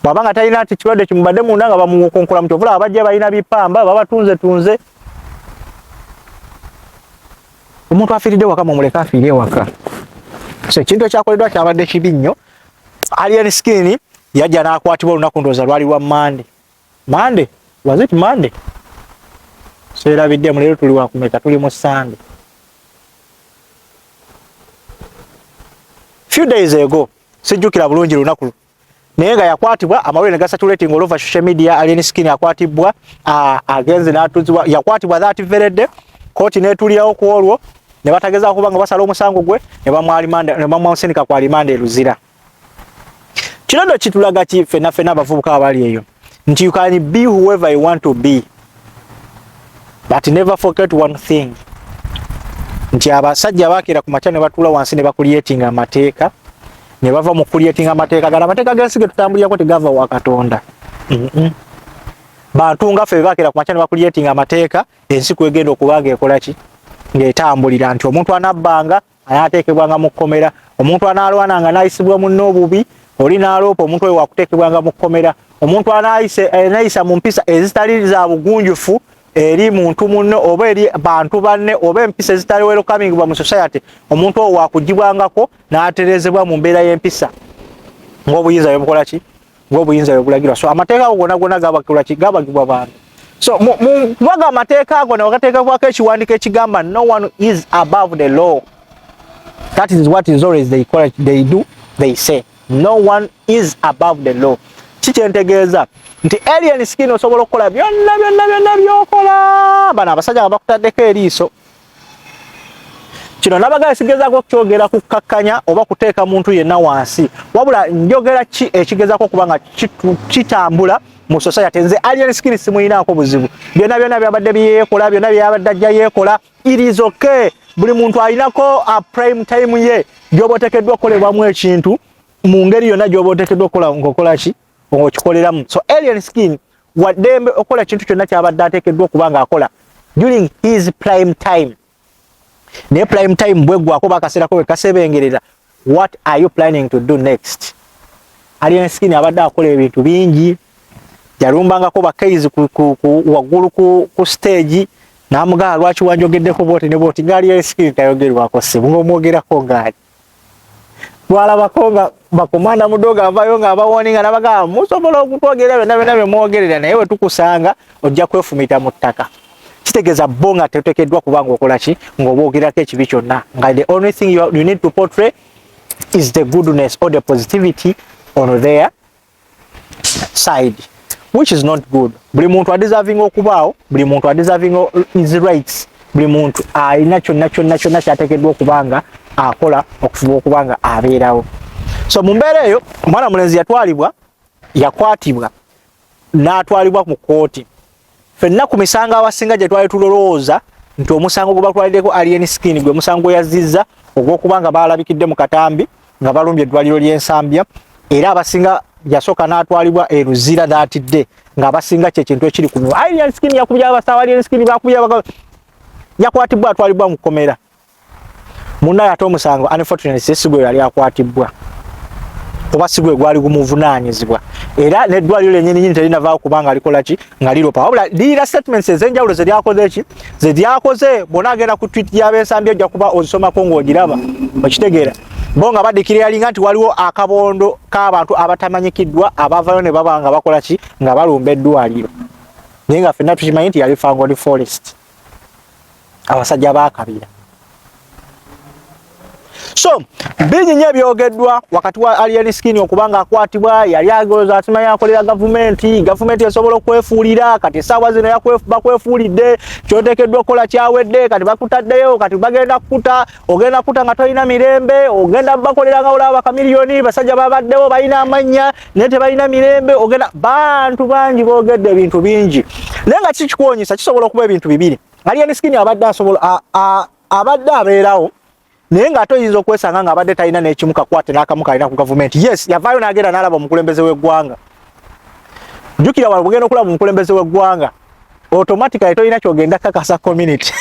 Bwabanga talina nti kirwadde kimubadde munda nga bamukonkola mu kyovula abajja balina bipamba babatunze. Omuntu afiiridde waka mumuleka afiire waka. So ekintu ekyakoleddwa kyabadde kibi nnyo. Alien skin yajja n'akwatibwa olunaku ndowooza lwali lwa Monday. Was it Monday? Seerabiddemu leero tuli wakumeka tuli mu Sunday. few days ago sijjukira bulungi lunaku naye nga yakwatibwa amawulire ne gasatulating all over social media. Alien Skin yakwatibwa agenze n'atuzibwa yakwatibwa that very day kooti n'etulirawo ku olwo ne batageza kuba nga basala omusango gwe ne bamwamusindika kwa limanda eruzira. Kino ndo kitulaga ki fena abavubuka abali eyo nti you can be whoever you want to be, but never forget one thing, nti abasajja bakira ku macha ne batula wansi ne bakuliyetinga amateeka ne bava mu kuliyetinga amateeka gala amateeka gensige tutambulirako tegava wa Katonda. Bantu nga ffe bakira ku macha ne bakuliyetinga amateeka ensi kwegenda okubanga ekola ki ng'etambulira nti omuntu anabbanga anateekebwanga mu kkomera, omuntu analwananga n'ayisibwa munno obubi oli n'aloopa omuntu oyo wakuteekebwanga mu kkomera, omuntu anayisa mu mpisa ezitali za bugunjufu eri muntu munno oba eri bantu banne oba empisa ezitali welcoming mu society, omuntu oyo wakugibwangako n'aterezebwa mu mbeera y'empisa ng'obuyinza bwe bukola ki ng'obuyinza bwe bulagirwa. So amateeka gonna gabakola ki gabagibwa bantu. So kubaga amateeka ago ne wakateekebwako ekiwandiiko ekigamba no one is above the law. That is what is always they say no one is above the law. Kikyentegeeza nti Alien Skin osobola okukola byonna byokola bano abasajja nga bakutaddeko eriiso. Kino nabagala sigezaako kukyogera kukakkanya oba kuteeka muntu yenna wansi, wabula njogera ki ekigezaako okuba nga kitambula mu society. Nze Alien Skin simuyinaako buzibu, byonna byabadde byekola, byonna byabadde ajja yeekola, it is okay. Buli muntu alinako a prime time ye gyoba oteekeddwa okukolebwamu ekintu mu ngeri yonna gyoba oteekeddwa okukola ng'okola ki ng'okikoleramu. So Alien Skin waddembe okola kintu kyonna kyabadde ateekeddwa okuba ng'akola during his prime time. Naye prime time bweggwako bakaseerako bwe kasebengerera, what are you planning to do next? Alien Skin abadde akola ebintu bingi, yalumbangako bakaizi waggulu ku stage n'amugamba lwaki wanjogeddeko booti ne booti ngaali Alien Skin tayogerwako ssebo ng'omwogerako ngaali twalabako nga bakomanda mudoga avayo nga abawoninga nabagamba musobola okutwogerera byonna bye mwogerera naye we tukusanga ojja kwefumita mu ttaka. Kitegeeza bo nga teteekeddwa kuba ng'okola ki ng'obwogerako ekibi kyonna nga the only thing you need to portray is the goodness or the positivity on their side, which is not good. Buli muntu adeserving okubaawo, buli muntu adeserving his rights, buli muntu alina kyonna kyateekeddwa okubanga akola okufuba okubanga abeerawo. So mu mbeera eyo omwana mulenzi yakwatibwa n'atwalibwa mu kooti. Ffenna ku misango abasinga gye twali tulowooza nti omusango gwe batwaliddeko Alien Skin gwe musango yazizza ogw'okubanga baalabikidde mu katambi nga balumbye eddwaliro ly'Ensambya, era abasinga yasooka n'atwalibwa eruzira n'atidde ng'abasinga kye kintu ekiri ku Alien Skin yakubya abasawo, Alien Skin bakubya yakwatibwa atwalibwa mu kkomera. Munnaye ate omusango unfortunately si gwe yali akwatibwa oba si gwe gwali gumuvunaanyizibwa, era n'eddwaliro lyennyini terinavaawo kubanga alikola ki nga liropa, wabula liira statements ez'enjawulo ze lyakoze bona agenda ku tweet y'ab'Ensambya ojja kuba ozisomako ng'ogiraba okitegeera. Bo nga badikiriyalinga nti waliwo akabondo k'abantu abatamanyikiddwa abavayo ne baba nga bakola ki nga balumba eddwaliro, naye nga ffenna tukimanyi nti yali Fangondi Forest, abasajja baakabira. So bingi nnyo ebyogeddwa wakati wa Alien Skin okubanga akwatibwa, yali agoloza atimanya akolera gavumenti esobola okwefuulira, kati essaawa zino bakwefuulidde, kyoteekeddwa okukola kyawedde, kati bakutaddeyo, kati bagenda kukuta, ogenda kukuta nga tolina mirembe, ogenda bakolera nga olaba bakamiliyoni, basajja babaddewo balina amannya naye tebalina mirembe, ogenda bantu bangi boogedde ebintu bingi. Naye nga kikuwonyisa kisobola okuba ebintu bibiri. Alien Skin abadde abeerawo naye nga ate oyinza okwesanga nga abadde talina n'ekimu kakwate n'akamu kalina ku gavumenti. Yes, yavaayo n'agenda n'alaba omukulembeze w'eggwanga. Jjukira wano bugenda okulaba omukulembeze w'eggwanga, automatically tolina kyogenda kakasa community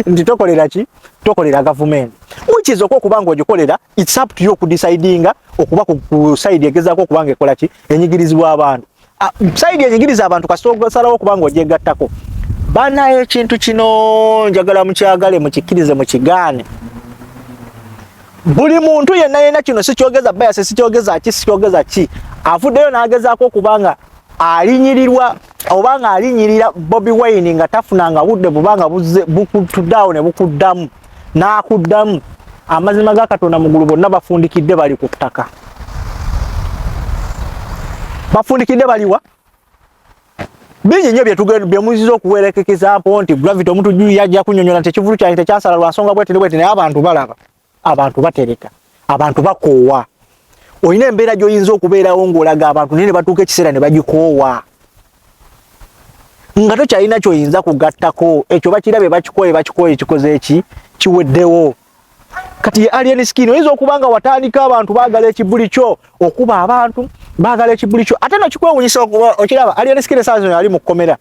nti tokolera ki? Tokolera gavumenti. Which is okuba ng'ogikolera, it's up to you okudecidinga okuba ku side egezaako okuba ng'ekola ki? Enyigirizibwa abantu. Side enyigiriza abantu kasita osalawo okuba ng'ogyegattako. Bana ekintu kino njagala mukyagale mukikkirize mukigaane. Buli muntu yenna kino sikyogeza bias, sikyogeza ki avuddeyo n'agezaako okubanga alinyirirwa obanga alinyirira Bobi Wine nga tafunanga budde bubanga bukutuddawo ne bukuddamu n'akuddamu amazima ga Katonda mugulu bonna bafundikidde bali ku ttaka. Bafundikidde baliwa bingi nnyo bye muzizo okuwerekekeza mpo nti gravity omuntu juu yajja kunyonyola nti ekivulu kyali tekyansala lwa nsonga bwete naye abantu balaba, abantu batereka, abantu bakoowa. Olina embeera gy'oyinza okubeerawo ng'olaga abantu naye ne batuuka ekiseera ne bagikoowa nga tokyalina ky'oyinza kugattako. Ekyo bakirabe bakikooye kikoze eki kiweddewo. Kati alien skin oyinza okuba nga watandika abantu baagala ekibuli kyo okuba abantu baagala ekibuli kyo ate nokikwewunyisa okiraba alien skin esaazi yali mu kkomera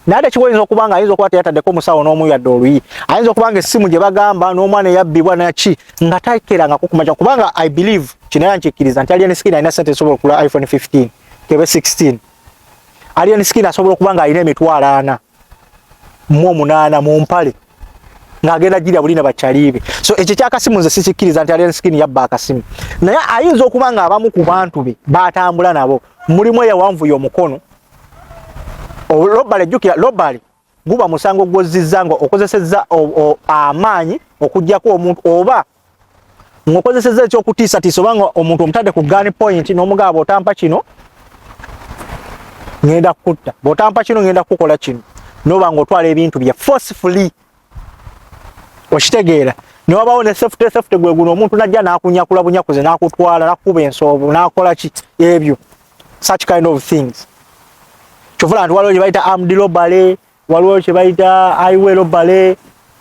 naye kiwoyinza okuba nga ayinza okuba teyataddeko omusawo n'omu yadde oluyi, ayinza okuba nga essimu gye bagamba n'omwana eyabbibwa naki nga takerangako kumaca kubanga I believe kino era nkikkiriza nti alien skin alina sente esobola okugula iPhone 15 kebe 16. Alien skin asobola okuba nga alina emitwalo 4 mu 8 mu mpale ngagenda jira bulina bachalibe. So ekyo kyakasimu nze sikikkiriza nti alien skin yabba akasimu. Naye ayinza okuba nga abamu ku bantu be batambula nabo mulimu eyawanvu y'omukono olobale jukira lobale guba musango gwozizzanga okozesezza amaanyi okujjako omuntu oba ngokozesezza ekyokutiisa tisobanga omuntu omutadde ku gun point n'omugabo otampa kino ngenda kutta botampa kino ngenda kukola kino noba ngotwala ebintu bya forcefully okitegeera ne wabawo ne safety gwe guno omuntu najja n'akunyakula bunyakuze n'akutwala n'akuba ensoobo n'akola ki ebyo such kind of things. Kyovula nti waliwo kye bayita armed robbery, waliwo kye bayita highway robbery,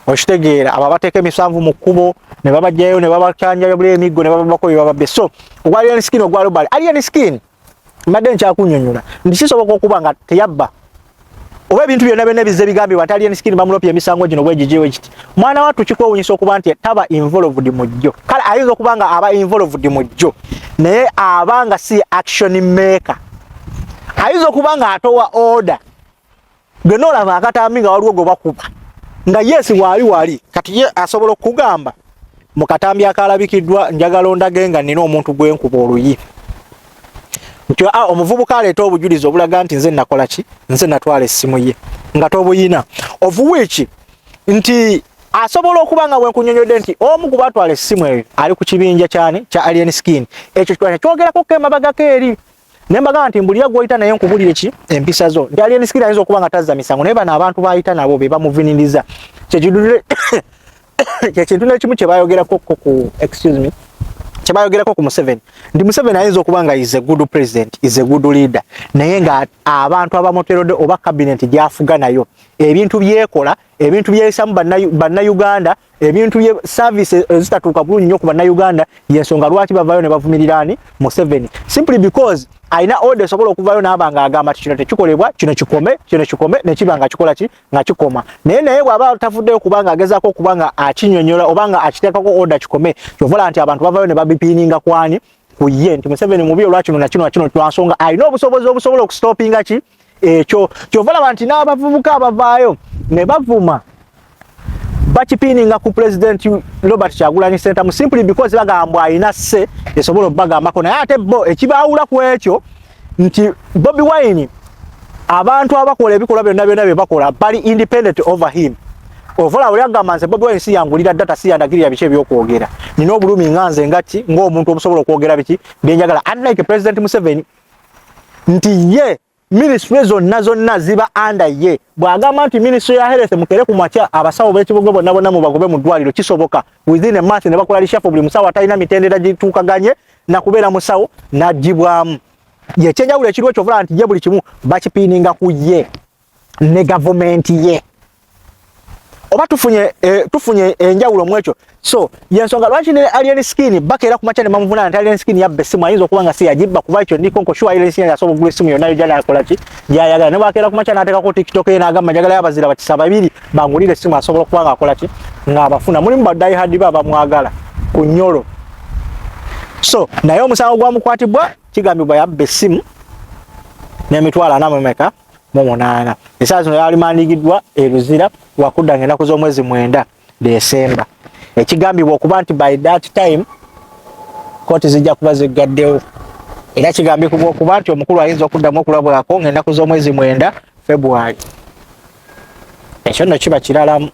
okitegeera abo abateeka emisanvu mu kkubo ne babajjayo ne babakyanjayo buli emiggo ne bababako bye bababbe. So ogwa alien skin ogwa robbery alien skin mbadde nkyakunnyonnyola nti kisoboka okuba nga teyabba oba ebintu byonna byonna bizze bigambibwa nti alien skin bamulopya emisango gino bwegijewo ekiti mwana wattu kikwewunyisa okuba nti taba involved mu jjo. Kale ayinza okuba nga aba involved mu jjo naye abanga si action maker. Ayinza okuba nga atowa order gwe noolaba akatambi nga waliwo gwe bakuba nga yes wali kati ye asobola okugamba mu katambi akalabikiddwa njagala ondage nga nina omuntu gwenkuba oluyi nti omuvubuka aleeta obujulizi obulaga nti nze nakola ki nze natwala essimu ye nga tobuyina of which nti asobola okuba nga bwenkunyonyodde nti omu ku batwala essimu eyo ali ku kibinja kyani kya alien skin ekyo kyogerako kemabagako eri nembaga nti mbulira gwoyita naye nkubulire ki empisa zo nti alien skin ayinza okuba nga tazza misango naye bano abantu bayita nabo be bamuviniriza kyekintu nekimu kye bayogerako ku excuse me kye bayogerako ku Museveni nti Museveni ayinza okuba nga is a good president, is a good leader naye nga abantu abamuterodde oba cabinet gyafuga nayo ebintu byekola ebintu byesamu banna-Uganda ebintu bye service zitatuuka bulungi nnyo ku banna-Uganda yensonga lwaki bavayo ne bavumirirani Museveni simply because aina order sobola okuvayo n'abanga agamba kino tekikolebwa kino kikome nekiba nga kikola ki nga kikoma naye bw'aba tafuddeyo kubanga agezaako okuba nga akinyonyola oba nga akiteekako order kikome kyovola nti abantu bavayo ne babipiininga kwani ku ye nti Museveni mubi olwakino nakino twansonga alina obusobozi obusobola okusitopinga ki ekyo kyovola nti n'abavubuka abavaayo ne bavuma bakipiininga ku President Robert Kyagulanyi Ssentamu simply because bagambwa alina sse esobola okubagambako naye ate bo ekibaawula ku ekyo nti Bobi Wine abantu abakola ebikolwa byonna bye bakola bali independent over him. Ovola uli agamba nze Bobi Wine si yangulira data si yandagirira bice by'okwogera nina obulumi nganze ngati ng'omuntu obusobola okwogera biki byenjagala unlike President Museveni nti ye ministry zonna ziba under ye bwagamba nti ministry ya health mukere ku macha abasawo b'ekibuga bonna mu bagobe mu ddwaliro kisoboka within a month ne bakola lishafu buli musawo atalina mitendera gituukaganye na kubeera musawo n'agibwamu ye kyenjawulo ekiriwo kyovola nti ye buli kimu bakipiininga ku ye ne gavumenti ye oba tufunye enjawulo mu ekyo so yensonga lwaki ne alien skin bakeera ku macha ne bamuvuna nti alien skin yabba essimu ayinza okuba nga si yagibba kuba ekyo ndiko nko alien skin yasobola okugula essimu yonna yojala akola ki gyayagala ne bwakeera ku macha n'ateekako TikTok ye n'agamba njagala y'abazira bakisaba 2 bangulire essimu asobola okuba nga akola ki ng'abafuna mulimu baddayi hadi abamwagala ku nnyolo so naye omusango gwamukwatibwa kigambibwa yabba essimu n'emitwalo 4 mu 8 esaazi zino yalimandigiddwa eruzira wakudda ng'ennaku z'omwezi 9 Desemba ekigambibwa okuba nti by that time kooti zijja kuba ziggaddewo era kigambibwa okuba nti omukulu ayinza okuddamu okulabwako ng'ennaku z'omwezi 9 February ekyo nno kiba kiralamu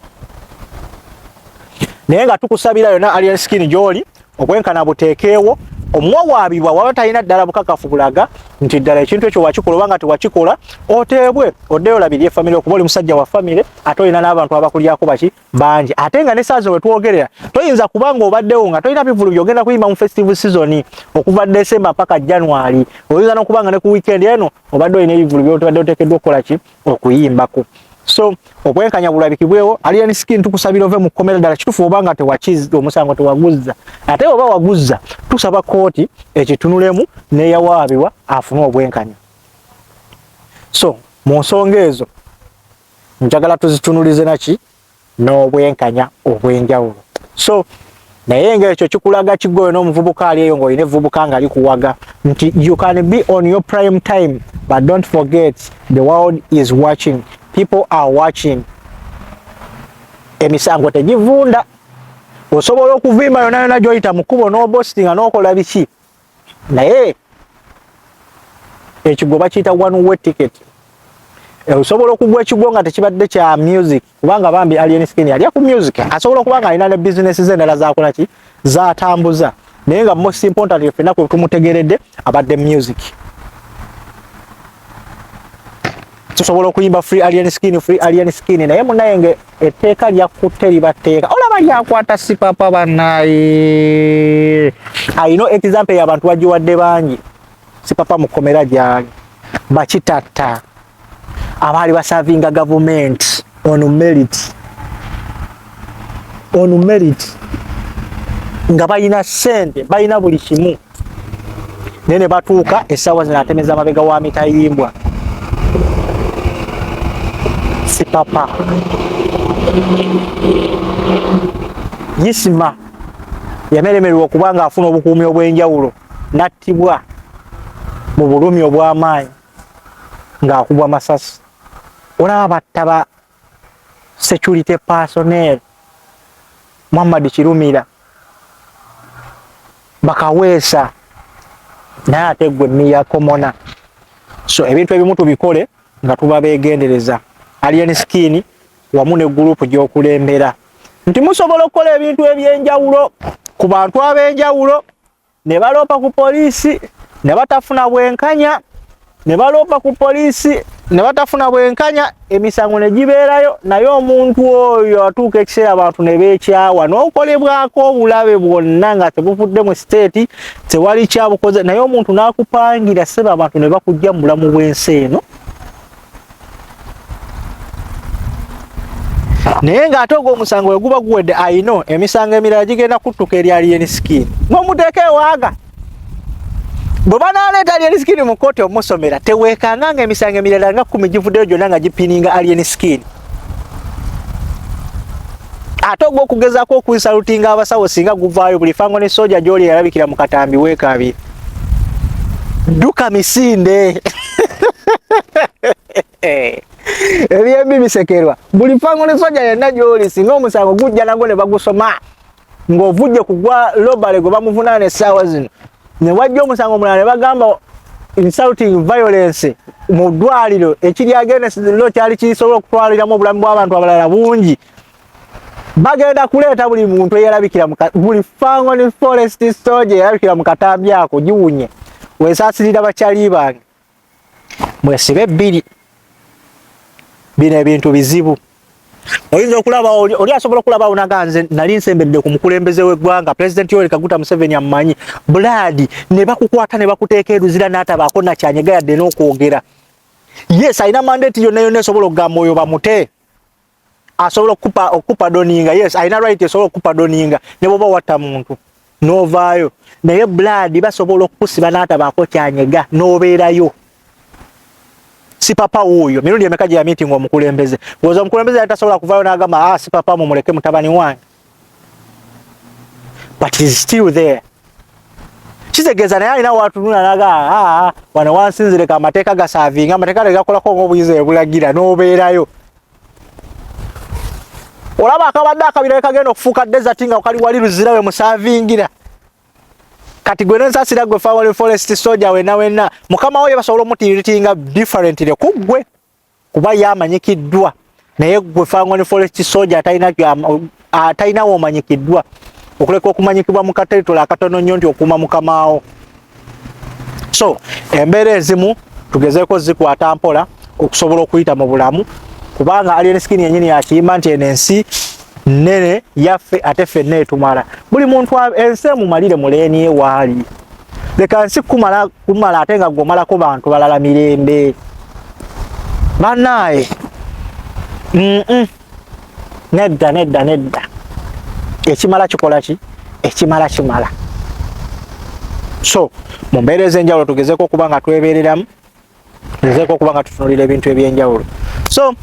naye nga tukusabira yonna Alien Skin gy'oli obwenkanya buteekeewo omwawaabibwa waba talina ddala bukakafu bulaga nti ddala ekintu ekyo wakikola oba nga tewakikola oteebwe oddeyo olabirye famire okuba oli musajja wa famire ate olina n'abantu abakulyako baki bangi ate nga ne saa zino wetwogerera toyinza kubanga obaddewo nga tolina bivulu byogenda kuyimba mu festive season okuva December paka January oyinza n'okubanga ne ku weekend eno obadde olina ebivulu byotobadde oteekeddwa okukola ki okuyimbako. So obwenkanya bulabikibwewo Alien Skin tukusabira ove mu komera ddala kitufu obanga tewakiza omusango tewaguzza ate oba waguzza tusaba kooti ekitunulemu neyawaabibwa afune obwenkanya. So mu nsonga ezo njagala tuzitunulize naki n'obwenkanya obwenjawulo. So naye ng'ekyo kikulaga kigoye n'omuvubuka ali eyo ng'olina evvubuka nga ali kuwaga nti you can be on your prime time but don't forget the world is watching. People are watching. Emisango tegivunda. Osobola okuvima yona yona gy'oyita mu kkubo n'obostinga n'okola biki. Naye ekigo bakiyita one way ticket. Osobola okugwa ekigo nga tekibadde kya music kubanga bambi Alien Skin yali ku music. Asobola okubanga alina ne business ze endala zakola ki zaatambuza. Naye nga most important ffenna kwe tumutegeredde abadde music. Tusobola okuyimba free Alien Skin naye munayenge etteeka lyakutte libateeka olaba lyakwata sipapa banaye. Ayino example y'abantu bagiwadde bangi sipapa mukomera gyali bakitatta abaali basavinga government on merit nga bayina sente bayina buli kimu nene batuuka essaawa zino atemeza amabega wa mitayimbwa sipapa Yisima yameremerwa okubanga afuna obukuumi obw'enjawulo nattibwa mu bulumi obw'amaanyi ng'akubwa masasi. Olaba battaba security personnel Muhammad Kirumira bakaweesa naye ate gwe miya komona. So ebintu ebimu tubikole nga tuba beegendereza. Alien Skin wamu ne group gy'okulembera nti musobola okukola ebintu ebyenjawulo ku bantu ab'enjawulo ne baloopa ku poliisi ne batafuna bwenkanya emisango ne gibeerayo naye omuntu oyo atuuka ekiseera abantu ne beekyawa n'okolebwako obulabe bwonna nga tebuvudde mu state tewali kyabukoze naye omuntu n'akupangira seba abantu ne bakujja mu bulamu bw'ensi eno. Naye ng'ate ogw'omusango we guba guwedde ayino emisango emirala gigenda kuttuka eri Alien Skin ng'omuteeka ewaaga bwe banaaleeta Alien Skin mu kkooti omusomera teweekanga nga emisango emirala nga 10 givuddeyo gyonna nga gipininga Alien Skin. Ate ogw'okugezaako okusalutinga abasawo singa guvaayo buli fango ne soja gy'oli yalabikira mu katambi weekaabye dduka misinde ebyembi bisekerwa buli fango ne soja yenna gy'oli singa omusango gujja nagwo ne bagusoma ng'ovujje kugwa lobale gwe bamuvunaana essaawa zino ne wajja omusango omulala ne bagamba insulting violence mu ddwaliro ekiri against the law kyali kisobola okutwaliramu obulamu bw'abantu abalala bungi bagenda kuleeta buli muntu eyalabikira buli fango ne forest soja eyalabikira mu katambi ako giwunye weesaasirira bakyali bange mwesibe ebbiri bino ebintu bizibu. Oyinza okulaba oli asobola okulaba onaganze nali nsembedde ku mukulembeze w'eggwanga President Yoweri Kaguta Museveni amanyi blood ne bakukwata ne bakuteeka eruzira n'atabaako na kyanyega yadde n'okwogera. Yes alina mandate yonna yonna esobola okugamba oyo bamute asobola okukupa doninga. Yes alina right esobola okukupa doninga ne bwoba watta muntu n'ovaayo naye blood basobola okukusiba n'atabaako kyanyega n'obeerayo. Si papa huyo mirundi emeka ya meeting omukulembeze woza omukulembeze atasobola kuvaayo n'agamba si papa mumuleke mutabani wange but he's still there. Kitegeeza naye alina watunula naga wano wansinzire amateeka gasaavinga amateeka gakolako ng'obuyize bulagira n'obeerayo. Olaba akabadde akabira kagenda okufuuka desert nga kali wali luzira we musaavingira kati gwe nensasira gwe fawo forest soja wenna mukama we basobola omutiritinga differently kugwe kuba yamanyikiddwa naye gwe fawo forest soja atalina ataina wo manyikiddwa okuleka okumanyikibwa mu kateritola akatono nnyo nti okuuma mukamaawo. So embeera ezimu tugezeeko zikwata mpola okusobola okuyita mu bulamu kubanga Alien Skin yennyini yakiyimba nti eno ensi nnene yaffe ate ffenna etumala. Buli muntu ensi emumalire muleeni ewaali. Leka nsi kumala ate nga gwomalako bantu balala mirembe. Bannaaye nedda ekimala kikola ki? Ekimala kimala. So mu mbeera ez'enjawulo tugezeeko okuba nga twebeereramu, tugezeeko okuba nga tutunulira ebintu eby'enjawulo. So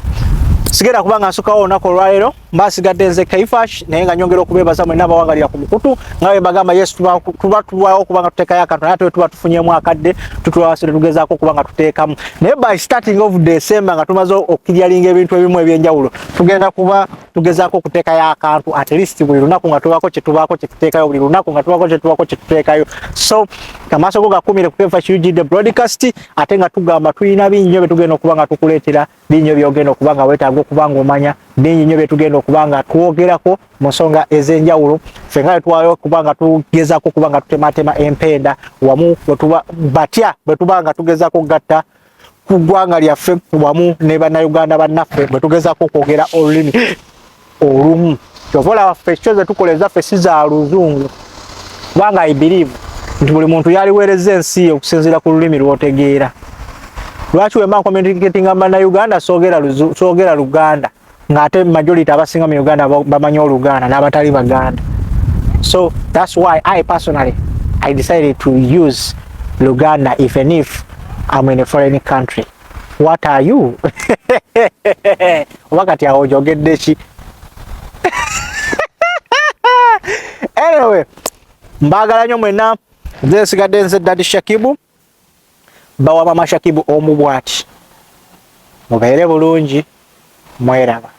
sigenda kuba nga nsukawo olunaku olwaleero, mbasigadde nze Kaifash naye nga nyongera okubeebaza mwenna abawangalira ku mukutu nga bwe bagamba yes tuba tuwawo okuba nga tuteekayo akantu naye tuba tufunyeemu akadde tutulawasire tugezaako okuba nga tuteekamu. Naye by starting of December nga tumaze okukiryalinga ebintu ebimu eby'enjawulo tugenda kuba tugezaako okuteekayo akantu at least buli lunaku nga tubaako kye tuteekayo, buli lunaku nga tubaako kye tuteekayo. So amaaso go gakumire ku Kaifash UG The Broadcast ate nga tugamba tulina bingi nnyo bye tugenda okuba nga tukuleetera, bingi nnyo byogenda okuba nga weetaaga okuba nga omanya, bingi nnyo bye tugenda okuba nga twogerako mu nsonga ez'enjawulo. Ffe nga twali okuba nga tugezaako okuba nga tutematema empenda wamu batya bwe tuba nga tugezaako okugatta ku ggwanga lyaffe wamu ne bannayuganda bannaffe bwe tugezaako okwogera olulimi olumu. Kyova olaba ffe ekyo ze tukola ezaffe si za luzungu kubanga I believe nti buli muntu yaliweereza ensi okusinziira ku lulimi lw'otegeera. Lwaki wemba nkomentinga bannayuganda soogera Luganda ng'ate majority abasinga mu Uganda bamanyi Oluganda n'abatali Baganda. So that's why I personally decided to use Luganda even if I'm in a foreign country. What are you? Wakati awo jogedde ki? Anyway, mbagala nnyo mwenna, nze nsigadde nze Daddy Shakibu, bawa Mama Shakibu omu bw'ati. Mubeere bulungi, mweraba.